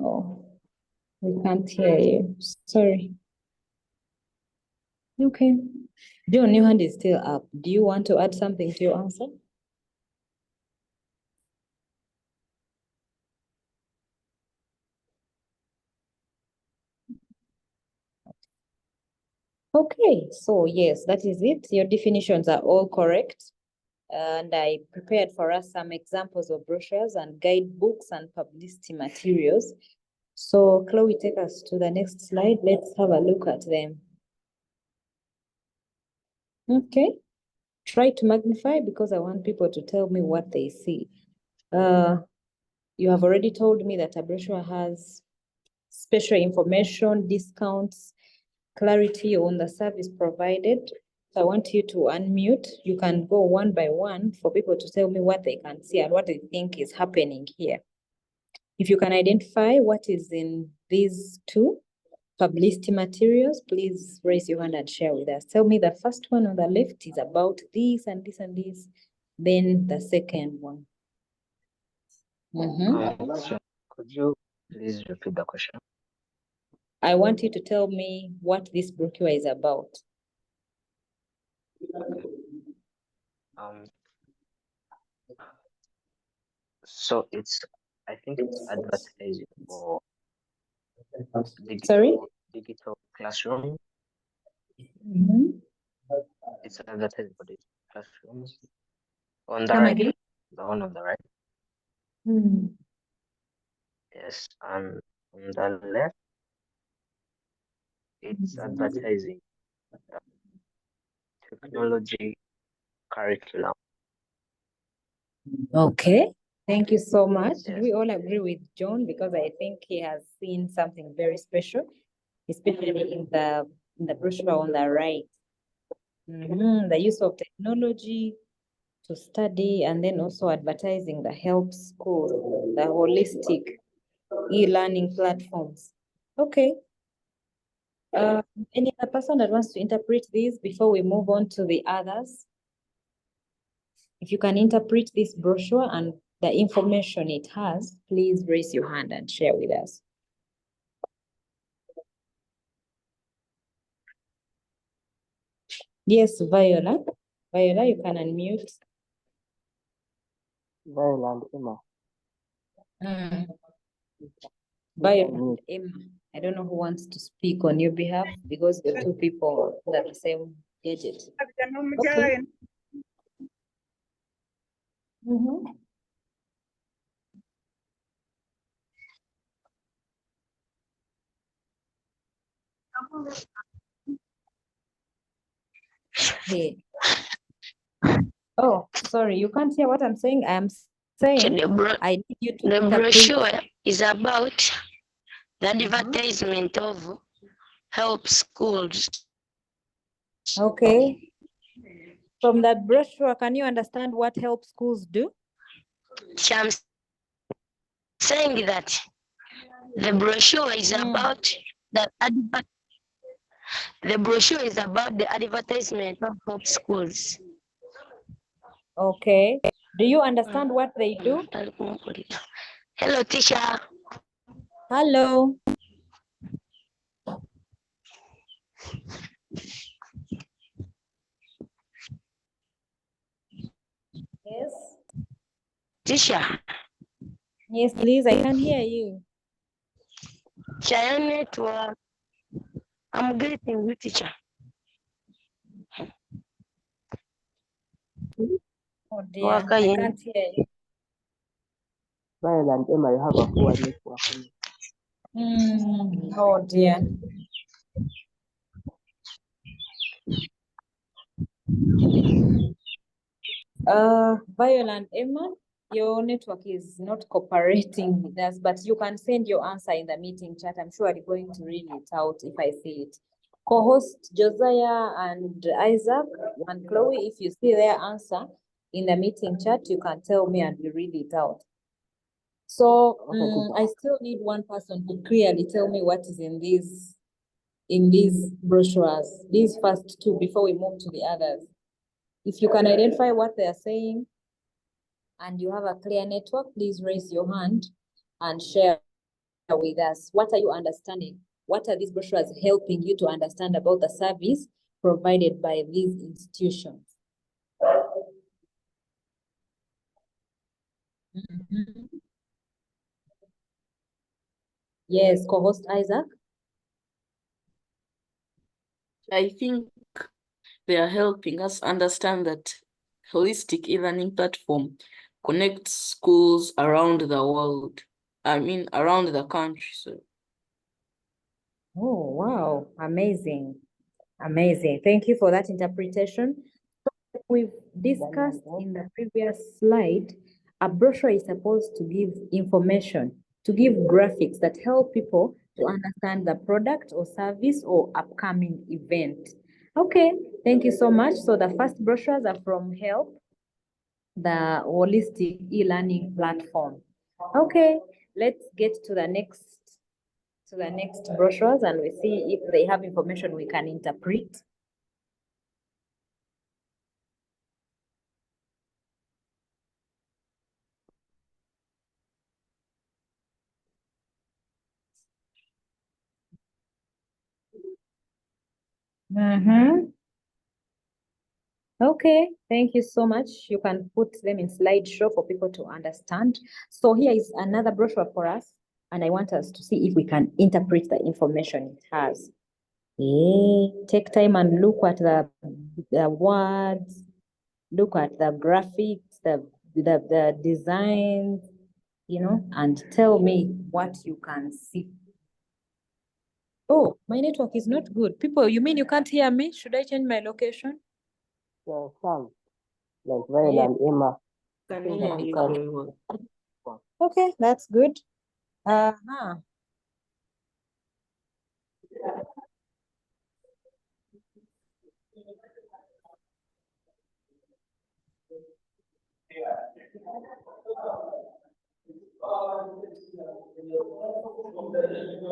Oh, we can't hear you. Sorry. Okay. John, your hand is still up. Do you want to add something to your answer? Okay, so yes, that is it. Your definitions are all correct. And I prepared for us some examples of brochures and guidebooks and publicity materials. So Chloe, take us to the next slide. Let's have a look at them. Okay. Try to magnify because I want people to tell me what they see. You have already told me that a brochure has special information, discounts, clarity on the service provided. So I want you to unmute. You can go one by one for people to tell me what they can see and what they think is happening here. If you can identify what is in these two publicity materials, please raise your hand and share with us. Tell me the first one on the left is about this and this and this, then the second one. Could you please repeat the question? I want you to tell me what this brochure is about. So I think it's advertising for digital classroom. It's advertising for digital classrooms. On the right, the one on the right. Yes, and on the left, it's advertising technology curriculum. Okay, thank you so much. Yes. We all agree with John because I think he has seen something very special, especially in the brochure on the right. The use of technology to study and then also advertising the help school, the holistic e-learning platforms. Okay. Any other person that wants to interpret this before we move on to the others? If you can interpret this brochure and the information it has, please raise your hand and share with us. Yes, Viola. Viola, you can unmute. Viola and Emma. Viola and Emma. I don't know who wants to speak on your behalf because the two people that are the same gadget. Okay. Hey. Oh, sorry, you can't hear what I'm saying. I'm saying I need you to the brochure is about the advertisement of help schools. Okay. From that brochure, can you understand what help schools do? I'm saying that the brochure is about the brochure is about the advertisement of help schools. Okay. Do you understand what they do? Hello, teacher. Hello. Yes. Teacher. Yes, please, I can hear you. Share your network. I'm greeting you, teacher. Oh dear, I can't hear you. Violet and Emma, you have a poor network. Oh dear. Violet, Emma, your network is not cooperating with us, but you can send your answer in the meeting chat. I'm sure I'm going to read it out if I see it. Co-host Josiah and Isaac and Chloe, if you see their answer in the meeting chat, you can tell me and we read it out. So I still need one person to clearly tell me what is in these brochures, these first two, before we move to the others. If you can identify what they are saying and you have a clear network, please raise your hand and share with us. What are you understanding? What are these brochures helping you to understand about the service provided by these institutions? Yes, co-host Isaac. I think they are helping us understand that holistic e-learning platform connects schools around the world. I mean, around the country. So. Oh, wow. Amazing. Amazing. Thank you for that interpretation. We've discussed in the previous slide, a brochure is supposed to give information, to give graphics that help people to understand the product or service or upcoming event. Okay, thank you so much. So the first brochures are from HELP, the holistic e-learning platform. Okay, let's get to the next brochures and we see if they have information we can interpret. Okay, thank you so much. You can put them in slideshow for people to understand. So here is another brochure for us, and I want us to see if we can interpret the information it has. Take time and look at the words, look at the graphics, the designs, you know, and tell me what you can see. Oh, my network is not good. People, you mean you can't hear me? Should I change my location? Some, like Violet and Emma. Okay, that's good. Uh-huh.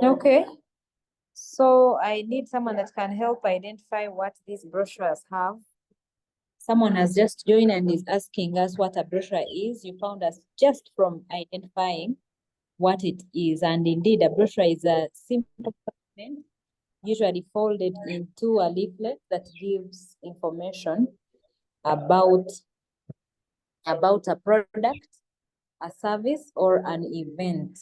Okay, so I need someone that can help identify what these brochures have. Someone has just joined and is asking us what a brochure is. You found us just from identifying what it is. And indeed, a brochure is a simple document, usually folded into a leaflet that gives information about a product, a service, or an event.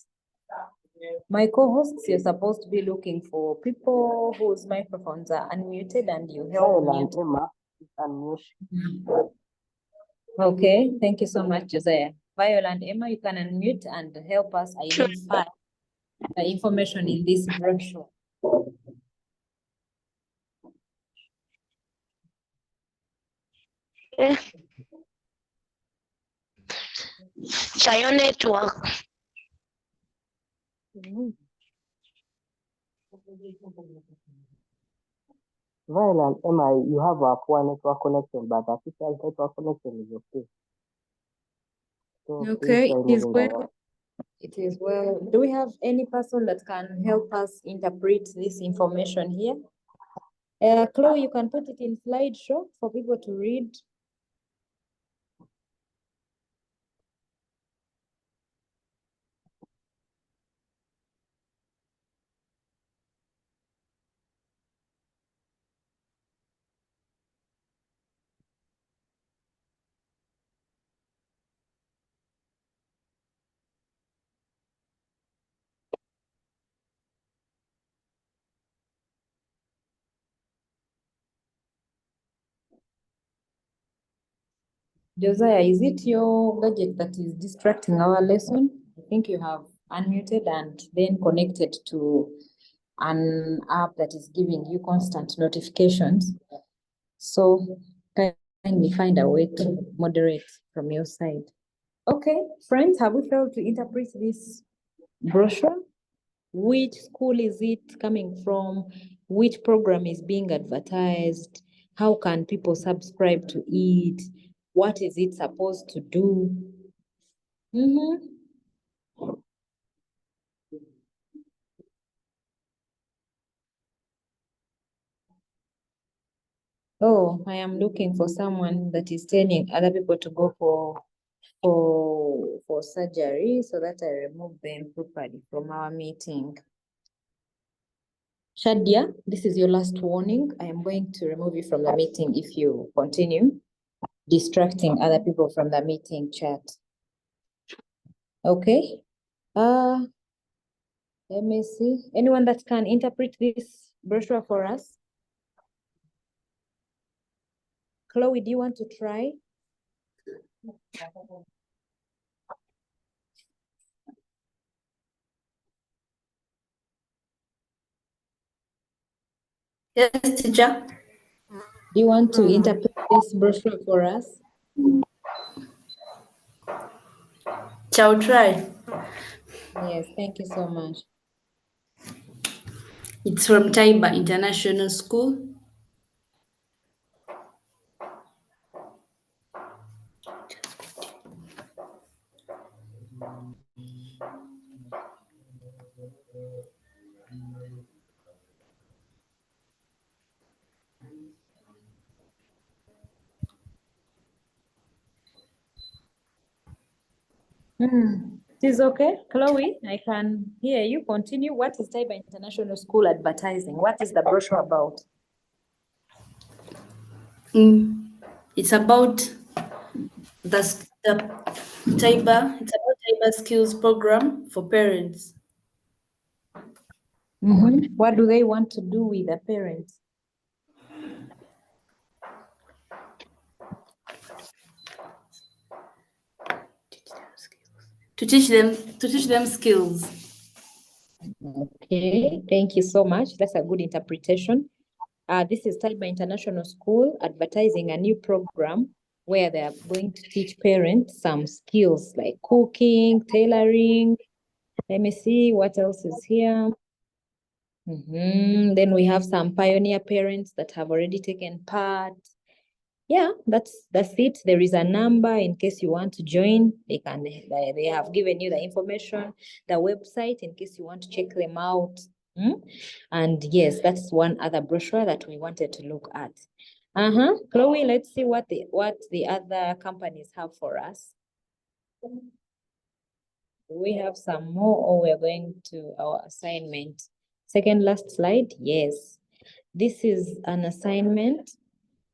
My co-hosts, you're supposed to be looking for people whose microphones are unmuted and you help mute. Emma, unmute. Okay, thank you so much, Josiah. Viola and Emma, you can unmute and help us identify the information in this brochure. Share your network. Violet and Emma, you have a poor network connection, but the teacher's network connection is okay. So Okay, it is well. It is well. Do we have any person that can help us interpret this information here? Chloe, you can put it in slideshow for people to read. Josiah, is it your gadget that is distracting our lesson? I think you have unmuted and then connected to an app that is giving you constant notifications. So kindly find a way to moderate from your side. Okay, friends, have we failed to interpret this brochure? Which school is it coming from? Which program is being advertised? How can people subscribe to it? What is it supposed to do? Oh, I am looking for someone that is telling other people to go for surgery so that I remove them properly from our meeting. Shadia, this is your last warning. I am going to remove you from the meeting if you continue distracting other people from the meeting chat. Okay. Let me see. Anyone that can interpret this brochure for us? Chloe, do you want to try? Yes, teacher. Do you want to interpret this brochure for us? Shall try. Yes, thank you so much. It's from Taiba International School. It is okay, Chloe. I can hear you. Continue. What is Taiba International School advertising? What is the brochure about? It's about the Taiba. It's about Taiba skills program for parents. What do they want to do with the parents? To teach them skills. Okay, thank you so much. That's a good interpretation. This is Taiba International School advertising a new program where they are going to teach parents some skills like cooking, tailoring. Let me see what else is here. Then we have some pioneer parents that have already taken part. Yeah, that's it. There is a number in case you want to join. They have given you the information, the website in case you want to check them out. And yes, that's one other brochure that we wanted to look at. Chloe, let's see what the other companies have for us. We have some more, or we're going to our assignment. Second last slide. Yes, this is an assignment.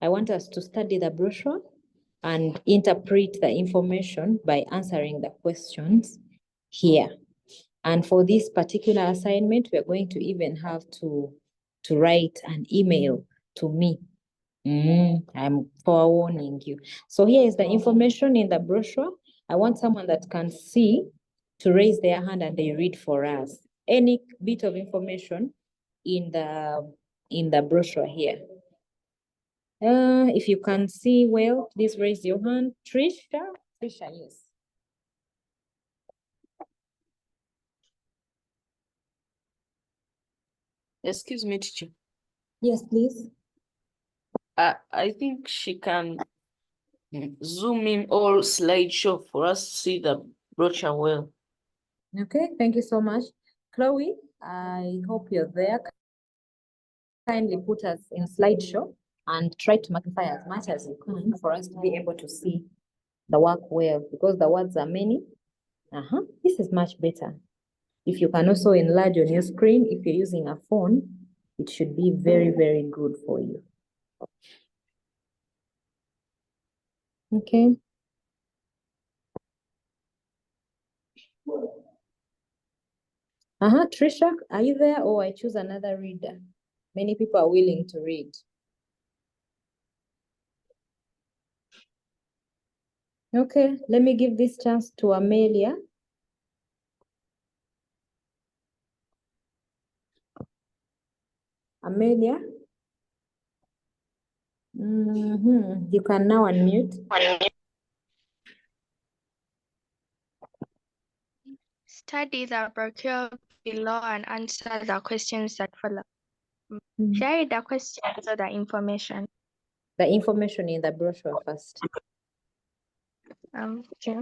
I want us to study the brochure and interpret the information by answering the questions here. And for this particular assignment, we're going to even have to write an email to me. I'm forewarning you. So here is the information in the brochure. I want someone that can see to raise their hand and they read for us. Any bit of information in the brochure here. If you can see well, please raise your hand. Trisha, yes. Excuse me, teacher. Yes, please. I think she can zoom in all slideshow for us to see the brochure well. Okay, thank you so much. Chloe, I hope you're there. Kindly put us in slideshow and try to magnify as much as you can for us to be able to see the work well, because the words are many. This is much better. If you can also enlarge on your screen, if you're using a phone, it should be very, very good for you. Okay. Trisha, are you there, or I choose another reader? Many people are willing to read. Okay, let me give this chance to Amelia. Amelia? You can now unmute. Study the brochure below and answer the questions that follow. Should I read the questions or the information? The information in the brochure first. Okay.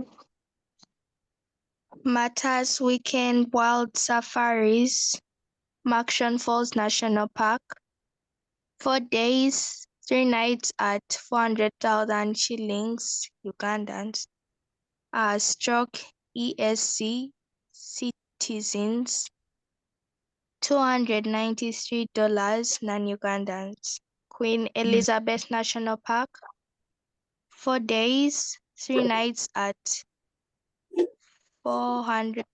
Matters Weekend Wild Safaris, Maction Falls National Park. 4 days, 3 nights at 400,000 shillings Ugandans. Stroke ESC citizens. $293 non-Ugandans. Queen Elizabeth National Park. 4 days, 3 nights at 400.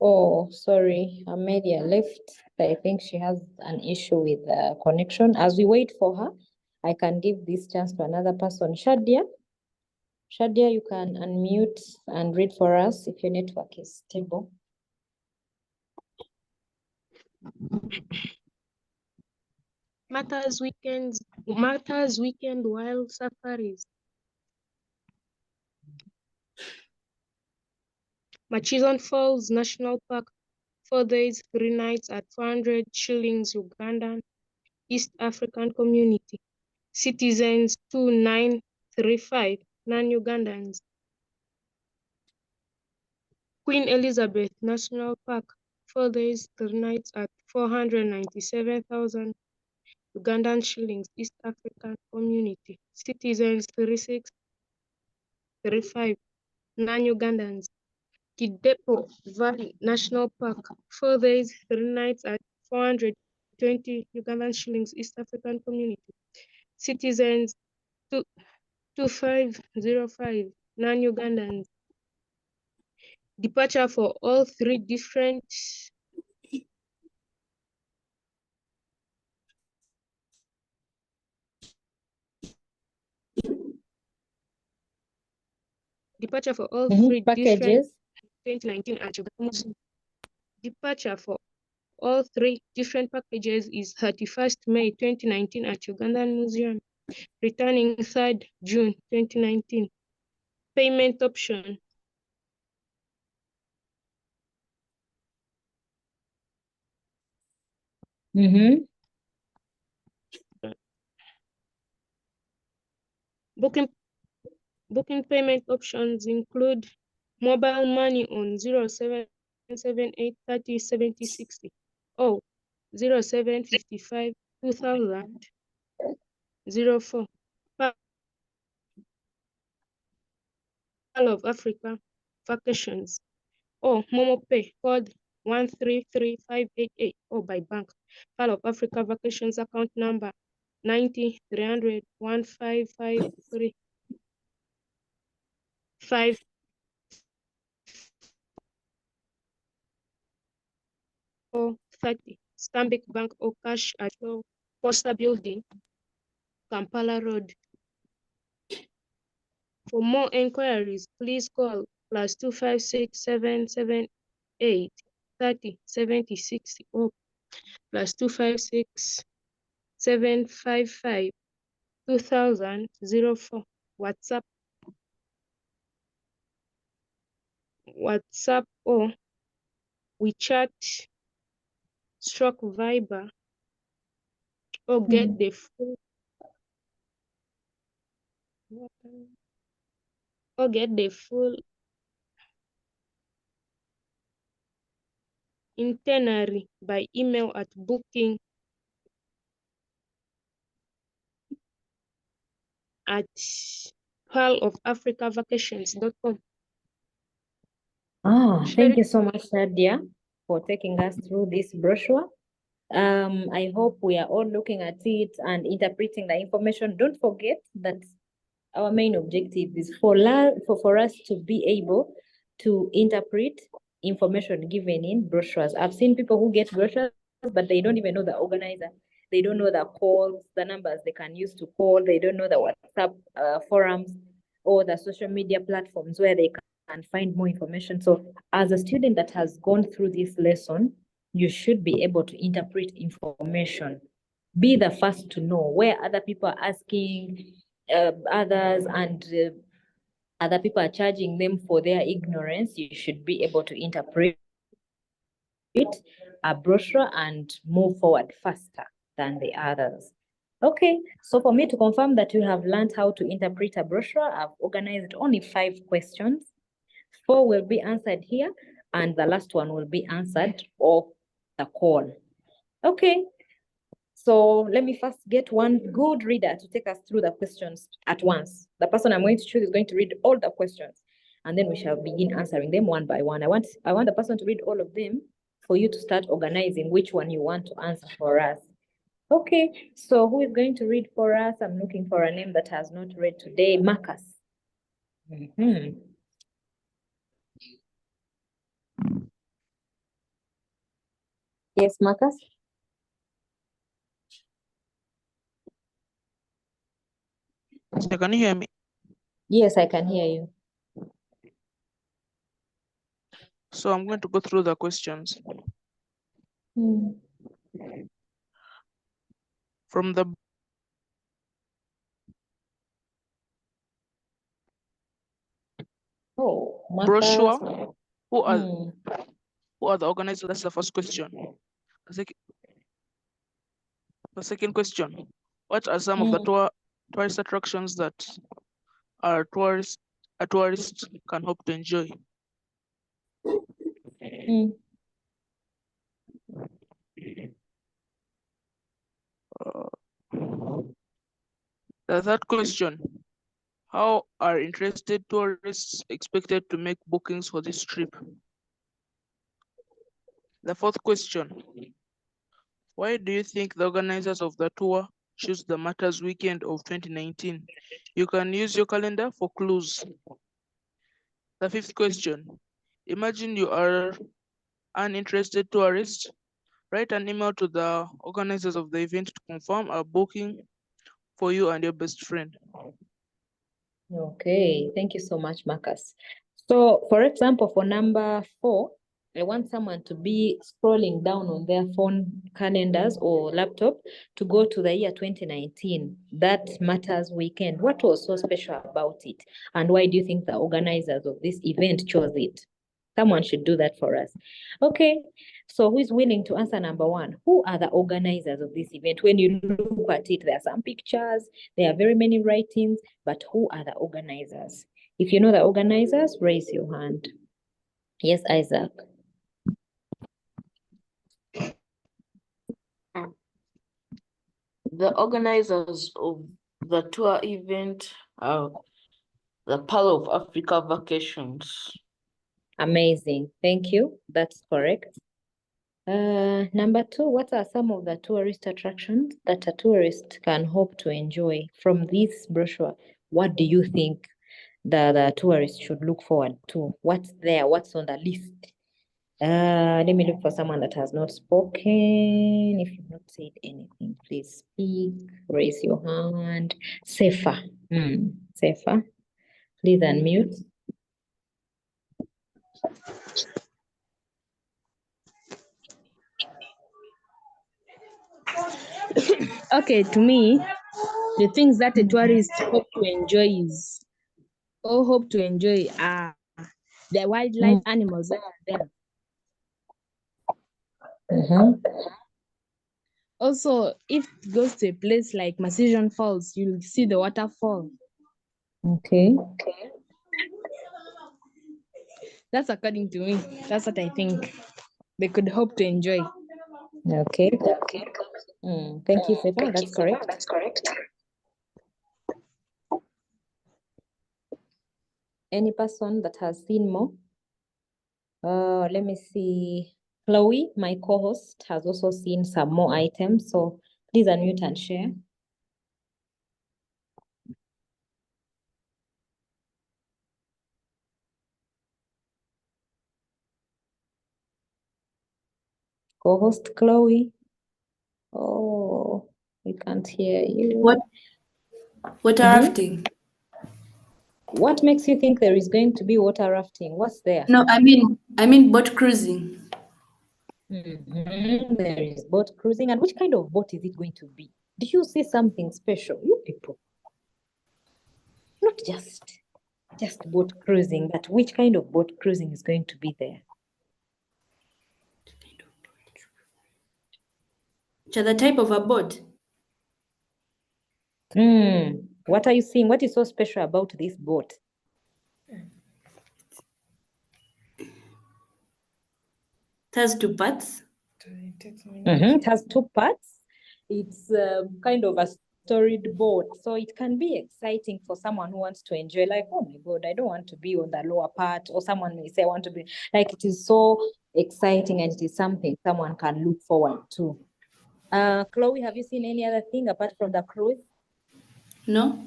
Oh, sorry, Amelia left. I think she has an issue with the connection. As we wait for her, I can give this chance to another person. Shadia? Shadia, you can unmute and read for us if your network is stable. Matters Weekend Wild Safaris. Machison Falls National Park, 4 days, 3 nights at 400 shillings Ugandan, East African Community. Citizens 2935, non-Ugandans. Queen Elizabeth National Park, 4 days, 3 nights at 497,000 Ugandan shillings, East African Community. Citizens 3635, non-Ugandans. Guidebooks Valley National Park, 4 days, 3 nights at 420 Ugandan shillings, East African Community. Citizens 2505, non-Ugandans. Departure for all 3 different packages. 2019 at Uganda. Departure for all 3 different packages is 31st May 2019 at Ugandan Museum. Returning 3rd June 2019. Payment option. Booking payment options include mobile money on 0778 30 70 60 or 0755 2000 04. Pearl of Africa Vacations or Momo Pay code 133588 or by bank. Pearl of Africa Vacations account number 90 300 1553 5 or 30. Stanbic Bank or cash at Posta Building, Kampala Road. For more enquiries, please call +256 778 30 70 60 or +256 755 2000 04. WhatsApp or WeChat / Viber or get the full itinerary by email at booking@pearlofafricavacations.com. Thank you so much, Shadia, for taking us through this brochure. I hope we are all looking at it and interpreting the information. Don't forget that our main objective is for us to be able to interpret information given in brochures. I've seen people who get brochures, but they don't even know the organizer. They don't know the calls, the numbers they can use to call. They don't know the WhatsApp forums or the social media platforms where they can find more information. So as a student that has gone through this lesson, you should be able to interpret information. Be the first to know where other people are asking others and other people are charging them for their ignorance. You should be able to interpret a brochure and move forward faster than the others. Okay, so for me to confirm that you have learned how to interpret a brochure, I've organized only 5 questions. 4 will be answered here, and the last one will be answered off the call. Okay, so let me first get one good reader to take us through the questions at once. The person I'm going to choose is going to read all the questions, and then we shall begin answering them one by one. I want the person to read all of them for you to start organizing which one you want to answer for us. Okay, so who is going to read for us? I'm looking for a name that has not read today. Marcus. Yes, Marcus? So can you hear me? Yes, I can hear you. So I'm going to go through the questions. From the brochure, who are the organizers? That's the first question. The second question, what are some of the tourist attractions that a tourist can hope to enjoy? The third question, how are interested tourists expected to make bookings for this trip? The fourth question, why do you think the organizers of the tour choose the Matters weekend of 2019? You can use your calendar for clues. The fifth question, imagine you are an interested tourist. Write an email to the organizers of the event to confirm a booking for you and your best friend. Okay, thank you so much, Marcus. So, for example, for number 4, I want someone to be scrolling down on their phone calendars or laptop to go to the year 2019. That Matters weekend. What was so special about it? And why do you think the organizers of this event chose it? Someone should do that for us. Okay, so who is willing to answer number 1? Who are the organizers of this event? When you look at it, there are some pictures, there are very many writings, but who are the organizers? If you know the organizers, raise your hand. Yes, Isaac. The organizers of the tour event are the Pearl of Africa Vacations. Amazing. Thank you. That's correct. Number 2, what are some of the tourist attractions that a tourist can hope to enjoy from this brochure? What do you think the tourist should look forward to? What's there? What's on the list? Let me look for someone that has not spoken. If you've not said anything, please speak. Raise your hand. Safer. Safer. Please unmute. Okay, to me, the things that a tourist hope to enjoy are the wildlife animals that are there. Also, if it goes to a place like Massillon Falls, you'll see the waterfall. Okay. That's according to me. That's what I think they could hope to enjoy. Okay. Thank you, Sefa. That's correct. That's correct. Any person that has seen more? Let me see. Chloe, my co-host, has also seen some more items. So please unmute and share. Co-host Chloe. Oh, we can't hear you. Water rafting. What makes you think there is going to be water rafting? What's there? No, I mean boat cruising. There is boat cruising. And which kind of boat is it going to be? Do you see something special? You people. Not just boat cruising, but which kind of boat cruising is going to be there? The type of a boat. What are you seeing? What is so special about this boat? It has two parts. It has two parts. It's kind of a storied boat, so it can be exciting for someone who wants to enjoy, like, oh my God, I don't want to be on the lower part, or someone may say I want to be, like, it is so exciting and it is something someone can look forward to. Chloe, have you seen any other thing apart from the cruise? No.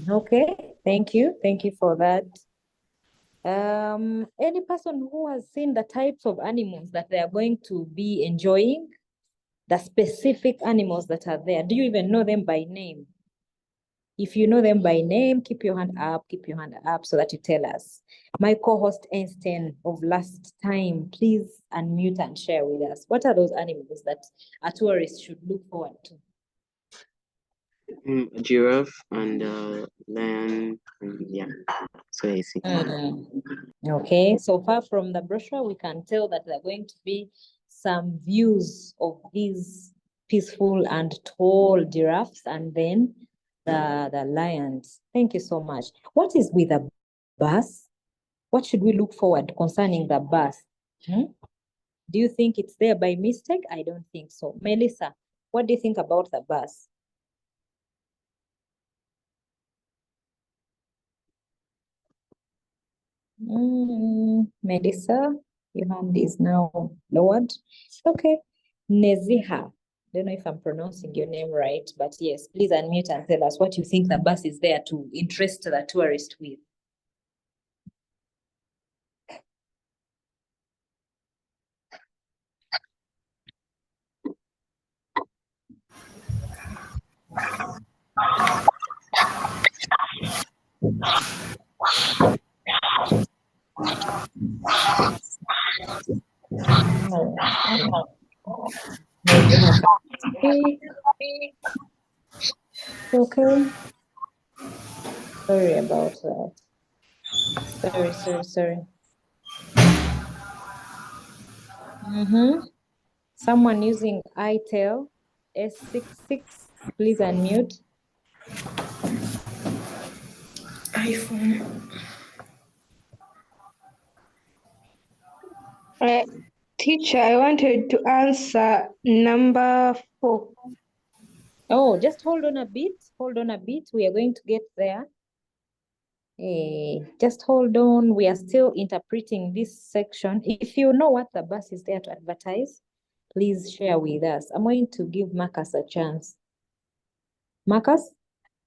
Okay, thank you for that. Any person who has seen the types of animals that they are going to be enjoying, the specific animals that are there, do you even know them by name? If you know them by name, keep your hand up so that you tell us. My co-host Einstein of last time, please unmute and share with us. What are those animals that a tourist should look forward to? Giraffe and lion, and yeah, so I see. Okay, so far from the brochure, we can tell that there are going to be some views of these peaceful and tall giraffes, and then the lions. Thank you so much. What is with the bus? What should we look forward concerning the bus? Do you think it's there by mistake? I don't think so. Melissa, what do you think about the bus? Melissa, your hand is now lowered. Okay. Neziha. Don't know if I'm pronouncing your name right, but yes, please unmute and tell us what you think the bus is there to interest the tourist with. Okay. Sorry about that. Sorry. Someone using itel S66, please unmute. iPhone. Teacher, I wanted to answer number 4. Oh, just hold on a bit. We are going to get there. Just hold on. We are still interpreting this section. If you know what the bus is there to advertise, please share with us. I'm going to give Marcus a chance. Marcus,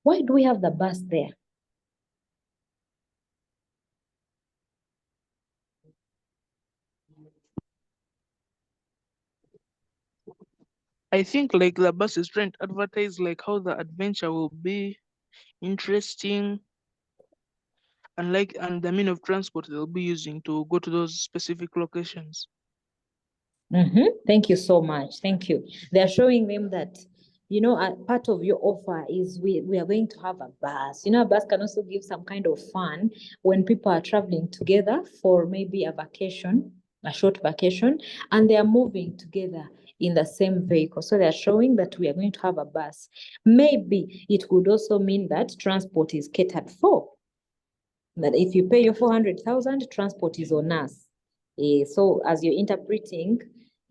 why do we have the bus there? I think like the bus is trying to advertise like how the adventure will be interesting, and the mean of transport they'll be using to go to those specific locations. Thank you so much. Thank you. They are showing them that, you know, part of your offer is we are going to have a bus. You know, a bus can also give some kind of fun when people are traveling together for maybe a vacation, a short vacation, and they are moving together in the same vehicle. So they are showing that we are going to have a bus. Maybe it could also mean that transport is catered for. That if you pay your 400,000, transport is on us. So as you're interpreting,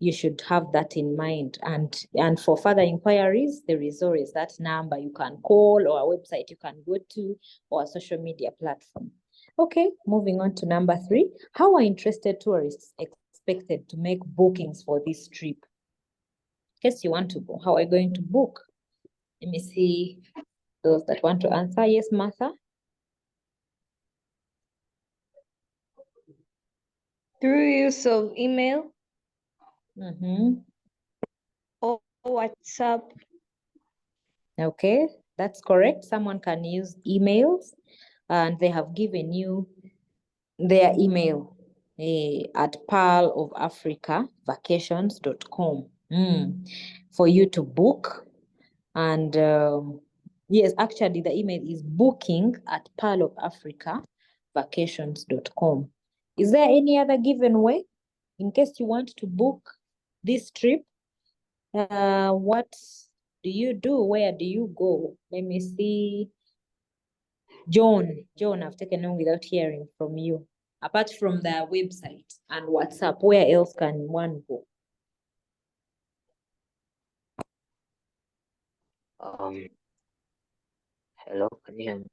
you should have that in mind. And for further inquiries, there is always that number you can call, or a website you can go to, or a social media platform. Okay, moving on to number 3. How are interested tourists expected to make bookings for this trip? In case you want to go, how are you going to book? Let me see those that want to answer. Yes, Martha? Through use of email. or WhatsApp. Okay, that's correct. Someone can use emails, and they have given you their email at pearlofafricavacations.com for you to book. And yes, actually, the email is booking@pearlofafricavacations.com. Is there any other given way in case you want to book this trip? What do you do? Where do you go? Let me see. John, I've taken on without hearing from you. Apart from the website and WhatsApp, where else can one go? Hello, can you hear me?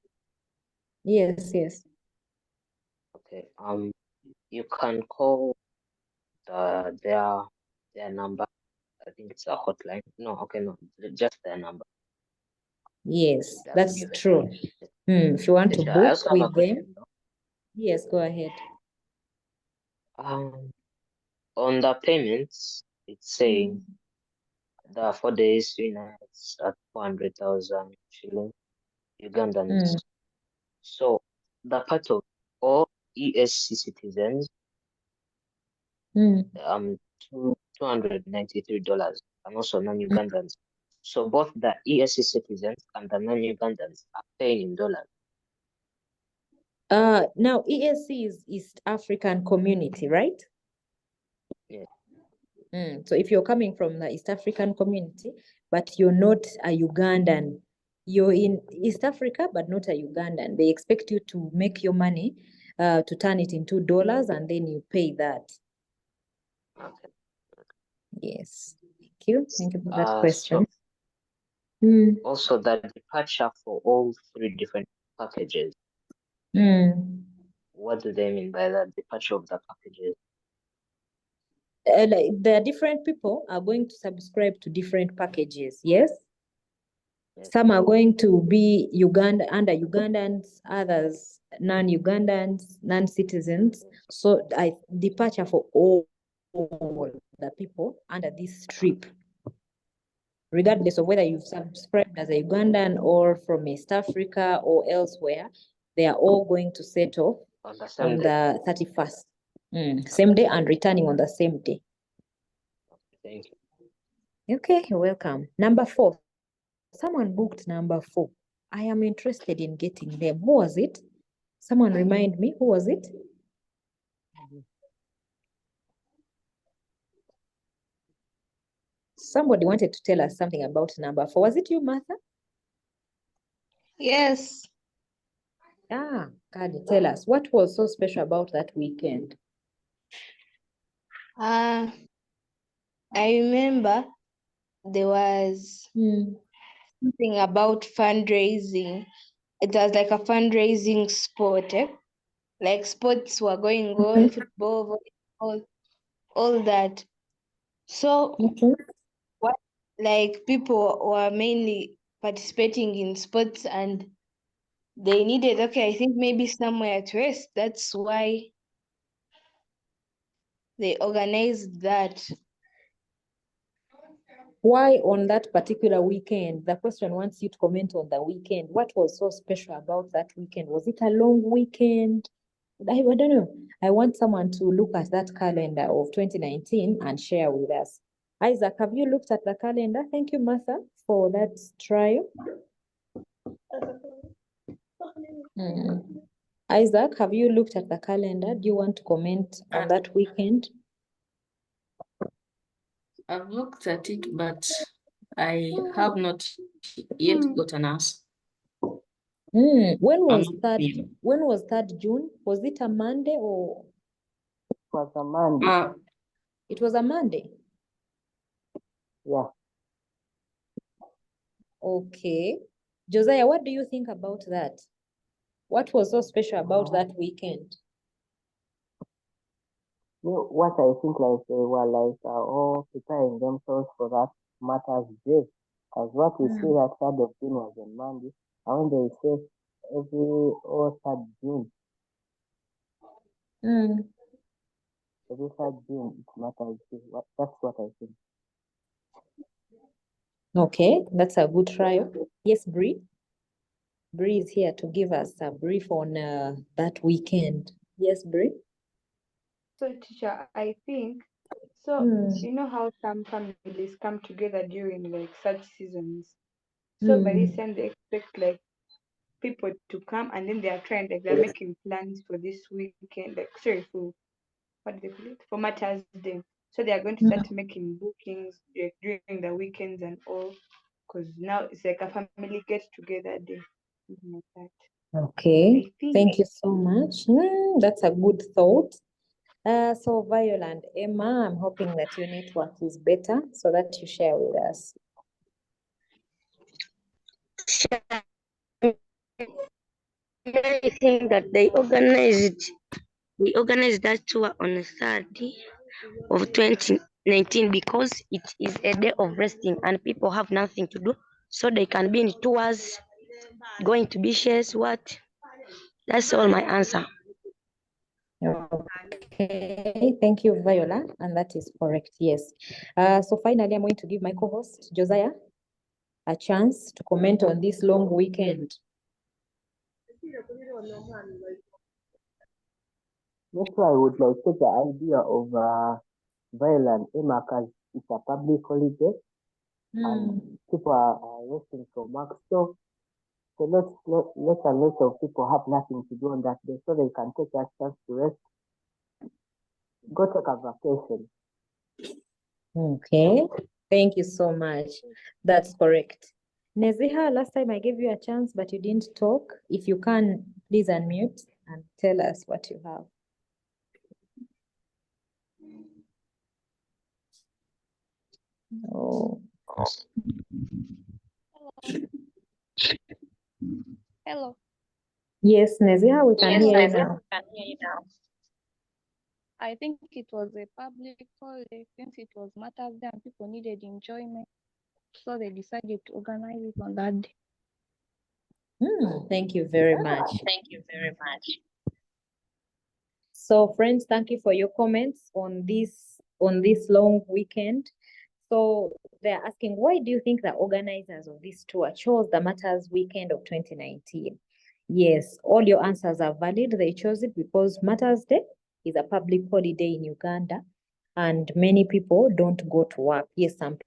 Yes. Okay. You can call their number. I think it's a hotline. No, okay, no, just their number. Yes, They have that's given. true. If you want to Teacher, I book also have a with them, question though. yes, go ahead. On the payments, it's saying the 4 days, 3 nights at 400,000 shilling Ugandans. So the part of all ESC citizens, $293, and also non-Ugandans. So both the ESC citizens and the non-Ugandans are paying in dollars. Now ESC is East African Community, right? Yeah. So if you're coming from the East African community, but you're not a Ugandan, you're in East Africa, but not a Ugandan, they expect you to make your money to turn it into dollars, and then you pay that. Okay. Yes. Thank you for that So question. also the departure for all 3 different packages. What do they mean by the departure of the packages? Like the different people are going to subscribe to different packages, yes? Some are going to be under Ugandans, others non-Ugandans, non-citizens. So departure for all the people under this trip, regardless of whether you've subscribed as a Ugandan or from East Africa or elsewhere, they are all going to settle on the on the 31st. Same day and returning on the same day. Thank you. Okay, you're welcome. Number 4. Someone booked number 4. I am interested in getting them. Who was it? Someone remind me, who was it? Somebody wanted to tell us something about number 4. Was it you, Martha? Yes. God, tell us, what was so special about that weekend? I remember there was something about fundraising. It was like a fundraising sport, like sports were going on, football, volleyball, all that. So what, like people were mainly participating in sports, and they needed, I think maybe somewhere to rest. That's why they organized that. Why on that particular weekend? The question wants you to comment on the weekend. What was so special about that weekend? Was it a long weekend? I don't know. I want someone to look at that calendar of 2019 and share with us. Isaac, have you looked at the calendar? Thank you, Martha, for that trial. Isaac, have you looked at the calendar? Do you want to comment on that weekend? I've looked at it, but I have not yet got an answer. When was 3rd June? Was it a Monday or? It was a Monday. It was a Monday? Yeah. Okay. Josiah, what do you think about that? What was so special about that weekend? What I think, like they were like all preparing themselves for that Mother's Day. As what we see at 3rd of June was on Monday. And when they say every 3rd June. every third June it matters. That's what I think. Okay, that's a good trial. Yes, Bree. Bree is here to give us a brief on that weekend. Yes, Bree. So, teacher, I think so. You know how some families come together during like such seasons. So by this time they expect like people to come, and then they are trying like they're making plans for this weekend. Like sorry for what do they call it, for Mother's Day. So they are going to start making bookings like, during the weekends and all, because now it's like a family get together day, something like that. Okay, I think thank you so much. That's a good thought. So Viola and Emma, I'm hoping that your network is better so that you share with us. I think that they organized that tour on the 30th of 2019 because it is a day of resting and people have nothing to do, so they can be in tours, going to beaches. What? That's all my answer. Okay, thank you, Viola, and that is correct, yes. So finally, I'm going to give my co-host, Josiah, a chance to comment on this long weekend. Also, I would like to take the idea of Viola and Emma because it's a public holiday and people are resting from work. So let a lot of people have nothing to do on that day, so they can take a chance to rest, go take a vacation. Okay, thank you so much. That's correct. Neziha, last time I gave you a chance, but you didn't talk. If you can, please unmute and tell us what you have. Oh. Hello. Yes, Neziha, we can Yes, hear you Neziha, now. we can hear you now. I think it was a public holiday since it was Mother's Day and people needed enjoyment. So they decided to organize it on that day. Thank you very much. Thank you very much. So friends, thank you for your comments on this long weekend. So they're asking, why do you think the organizers of this tour chose the Matters weekend of 2019? Yes, all your answers are valid. They chose it because Matters Day is a public holiday in Uganda and many people don't go to work. Yes, some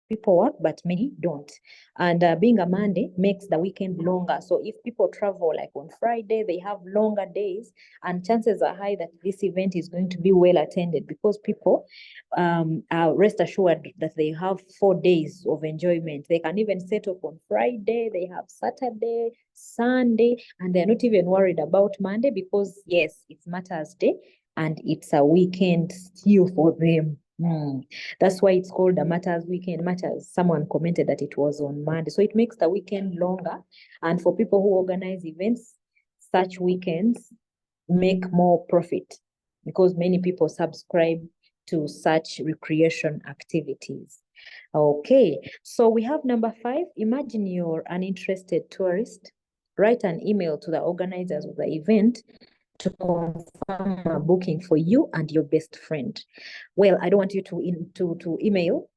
people work, but many don't. And being a Monday makes the weekend longer. So if people travel like on Friday, they have longer days, and chances are high that this event is going to be well attended because people are rest assured that they have 4 days of enjoyment. They can even set up on Friday, they have Saturday, Sunday, and they're not even worried about Monday because yes, it's Matters Day and it's a weekend still for them. That's why it's called a Matters weekend. Matters, someone commented that it was on Monday. So it makes the weekend longer. And for people who organize events, such weekends make more profit because many people subscribe to such recreation activities. Okay, so we have number 5. Imagine you're an interested tourist. Write an email to the organizers of the event to confirm a booking for you and your best friend. Well, I don't want you to email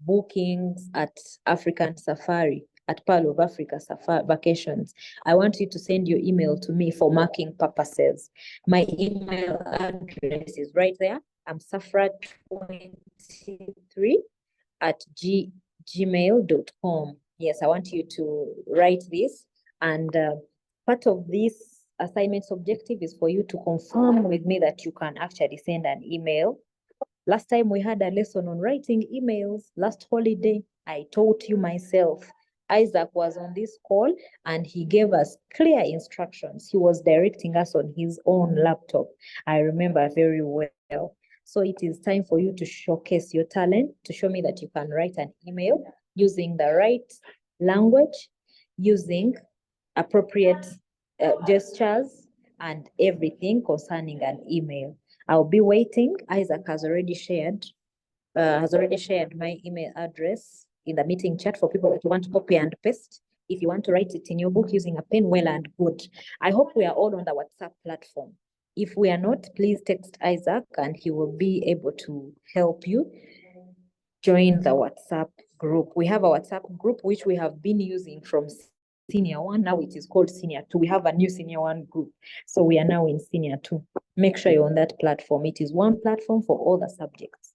bookings at African Safari, at Pearl of Africa Safari Vacations. I want you to send your email to me for marking purposes. My email address is right there. I'm safra23@gmail.com. Yes, I want you to write this, and part of this assignment's objective is for you to confirm with me that you can actually send an email. Last time we had a lesson on writing emails. Last holiday, I taught you myself. Isaac was on this call and he gave us clear instructions. He was directing us on his own laptop. I remember very well. So it is time for you to showcase your talent, to show me that you can write an email using the right language, using appropriate gestures and everything concerning an email. I'll be waiting. Isaac has already shared my email address in the meeting chat for people that want to copy and paste. If you want to write it in your book using a pen, well and good. I hope we are all on the WhatsApp platform. If we are not, please text Isaac and he will be able to help you join the WhatsApp group. We have a WhatsApp group which we have been using from senior one. Now it is called senior two. We have a new senior one group. So we are now in senior two. Make sure you're on that platform. It is one platform for all the subjects.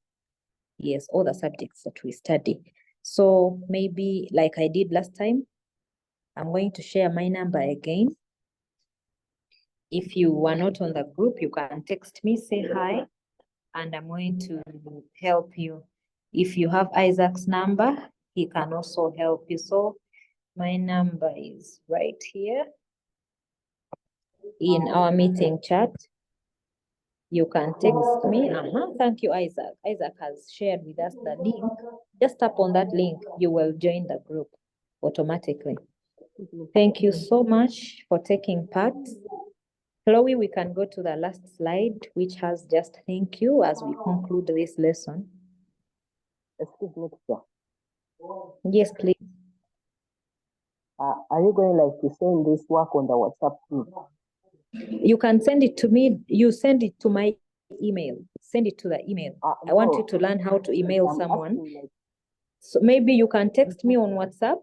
Yes, all the subjects that we study. So maybe like I did last time, I'm going to share my number again. If you are not on the group, you can text me, say hi, and I'm going to help you. If you have Isaac's number, he can also help you. So my number is right here in our meeting chat. You can text me. Thank you, Isaac. Isaac has shared with us the link. Just tap on that link. You will join the group automatically. Thank you so much for taking part. Chloe, we can go to the last slide, which has just thank you as we conclude this lesson. Excuse me, teacher. Yes, please. Are you going like to send this work on the WhatsApp group? You can send it to me. You send it to my email. Send it to the email. I want you to learn how to email someone. So maybe you can text me on WhatsApp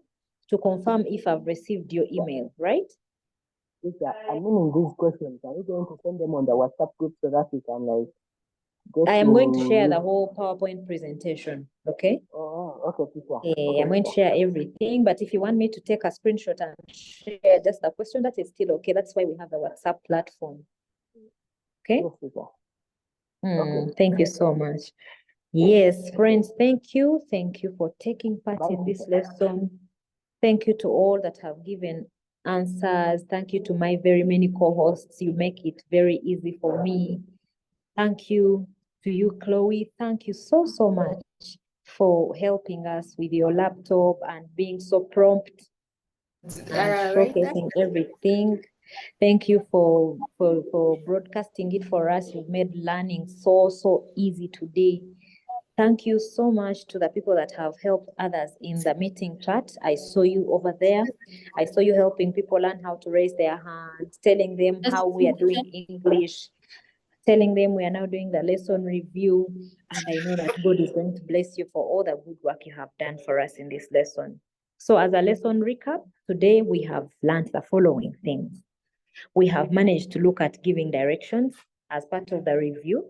to confirm if I've received your email, right? Teacher, I mean in these questions, are you going to send them on the WhatsApp group so that we can like get I am going to share the whole PowerPoint presentation, okay? Oh, okay, teacher. I'm going to share everything, but if you want me to take a screenshot and share just the question, that is still okay. That's why we have the WhatsApp platform. Okay? Yes, teacher. Thank you so much. Yes, friends, thank you. Thank you for taking part in this lesson. Thank you to all that have given answers. Thank you to my very many co-hosts. You make it very easy for me. Thank you to you, Chloe. Thank you so, so much for helping us with your laptop and being so prompt and showcasing everything. Thank you for broadcasting it for us. You've made learning so, so easy today. Thank you so much to the people that have helped others in the meeting chat. I saw you over there. I saw you helping people learn how to raise their hands, telling them how we are doing English, telling them we are now doing the lesson review. And I know that God is going to bless you for all the good work you have done for us in this lesson. So as a lesson recap, today we have learned the following things. We have managed to look at giving directions as part of the review,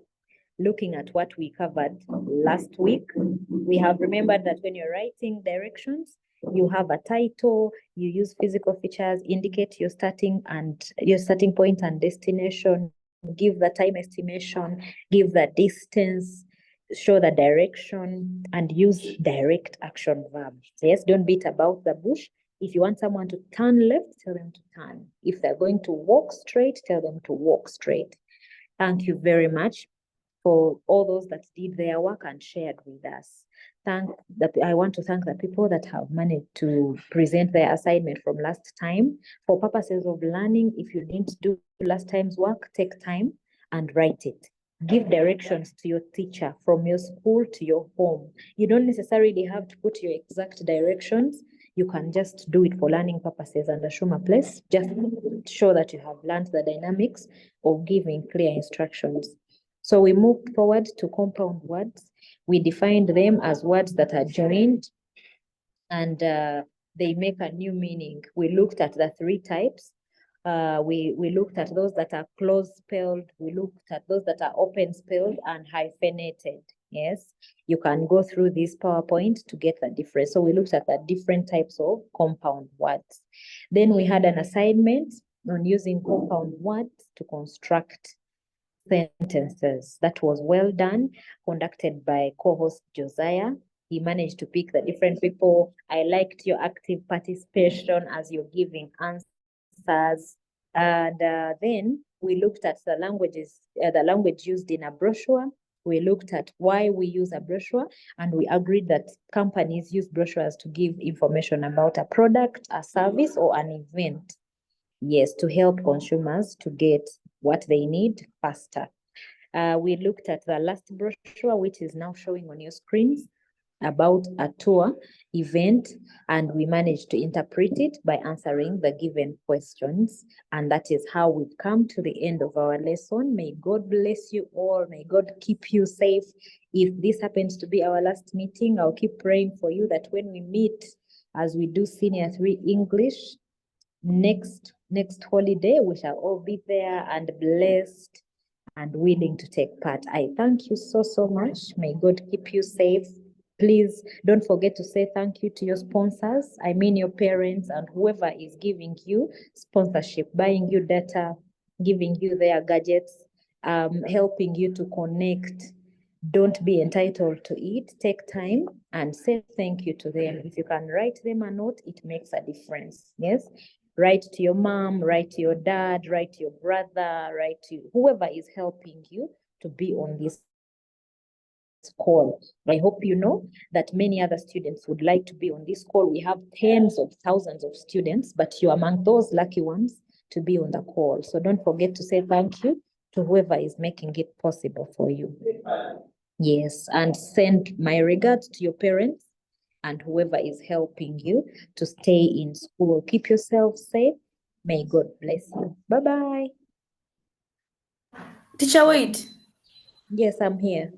looking at what we covered last week. We have remembered that when you're writing directions, you have a title, you use physical features, indicate your starting point and destination, give the time estimation, give the distance, show the direction, and use direct action verbs. Yes, don't beat about the bush. If you want someone to turn left, tell them to turn. If they're going to walk straight, tell them to walk straight. Thank you very much for all those that did their work and shared with us. I want to thank the people that have managed to present their assignment from last time. For purposes of learning, if you didn't do last time's work, take time and write it. Give directions to your teacher from your school to your home. You don't necessarily have to put your exact directions. You can just do it for learning purposes and assume a place. Just show that you have learned the dynamics of giving clear instructions. So we moved forward to compound words. We defined them as words that are joined and they make a new meaning. We looked at the three types. We looked at those that are closed spelled. We looked at those that are open spelled and hyphenated. Yes, you can go through this PowerPoint to get the difference. So we looked at the different types of compound words. Then we had an assignment on using compound words to construct sentences. That was well done, conducted by co-host Josiah. He managed to pick the different people. I liked your active participation as you're giving answers. And then we looked at the languages, the language used in a brochure. We looked at why we use a brochure, and we agreed that companies use brochures to give information about a product, a service, or an event. Yes, to help consumers to get what they need faster. We looked at the last brochure, which is now showing on your screens. about a tour event, and we managed to interpret it by answering the given questions. And that is how we've come to the end of our lesson. May God bless you all. May God keep you safe. If this happens to be our last meeting, I'll keep praying for you that when we meet, as we do Senior 3 English, next holiday, we shall all be there and blessed and willing to take part. I thank you so much. May God keep you safe. Please don't forget to say thank you to your sponsors. I mean your parents and whoever is giving you sponsorship, buying you data, giving you their gadgets, helping you to connect. Don't be entitled to it. Take time and say thank you to them. If you can write them a note, it makes a difference. Yes. Write to your mom, write to your dad, write to your brother, write to whoever is helping you to be on this call. I hope you know that many other students would like to be on this call. We have tens of thousands of students, but you're among those lucky ones to be on the call. So don't forget to say thank you to whoever is making it possible for you. Yes, and send my regards to your parents and whoever is helping you to stay in school. Keep yourself safe. May God bless you. Bye-bye. Teacher, wait. Yes, I'm here.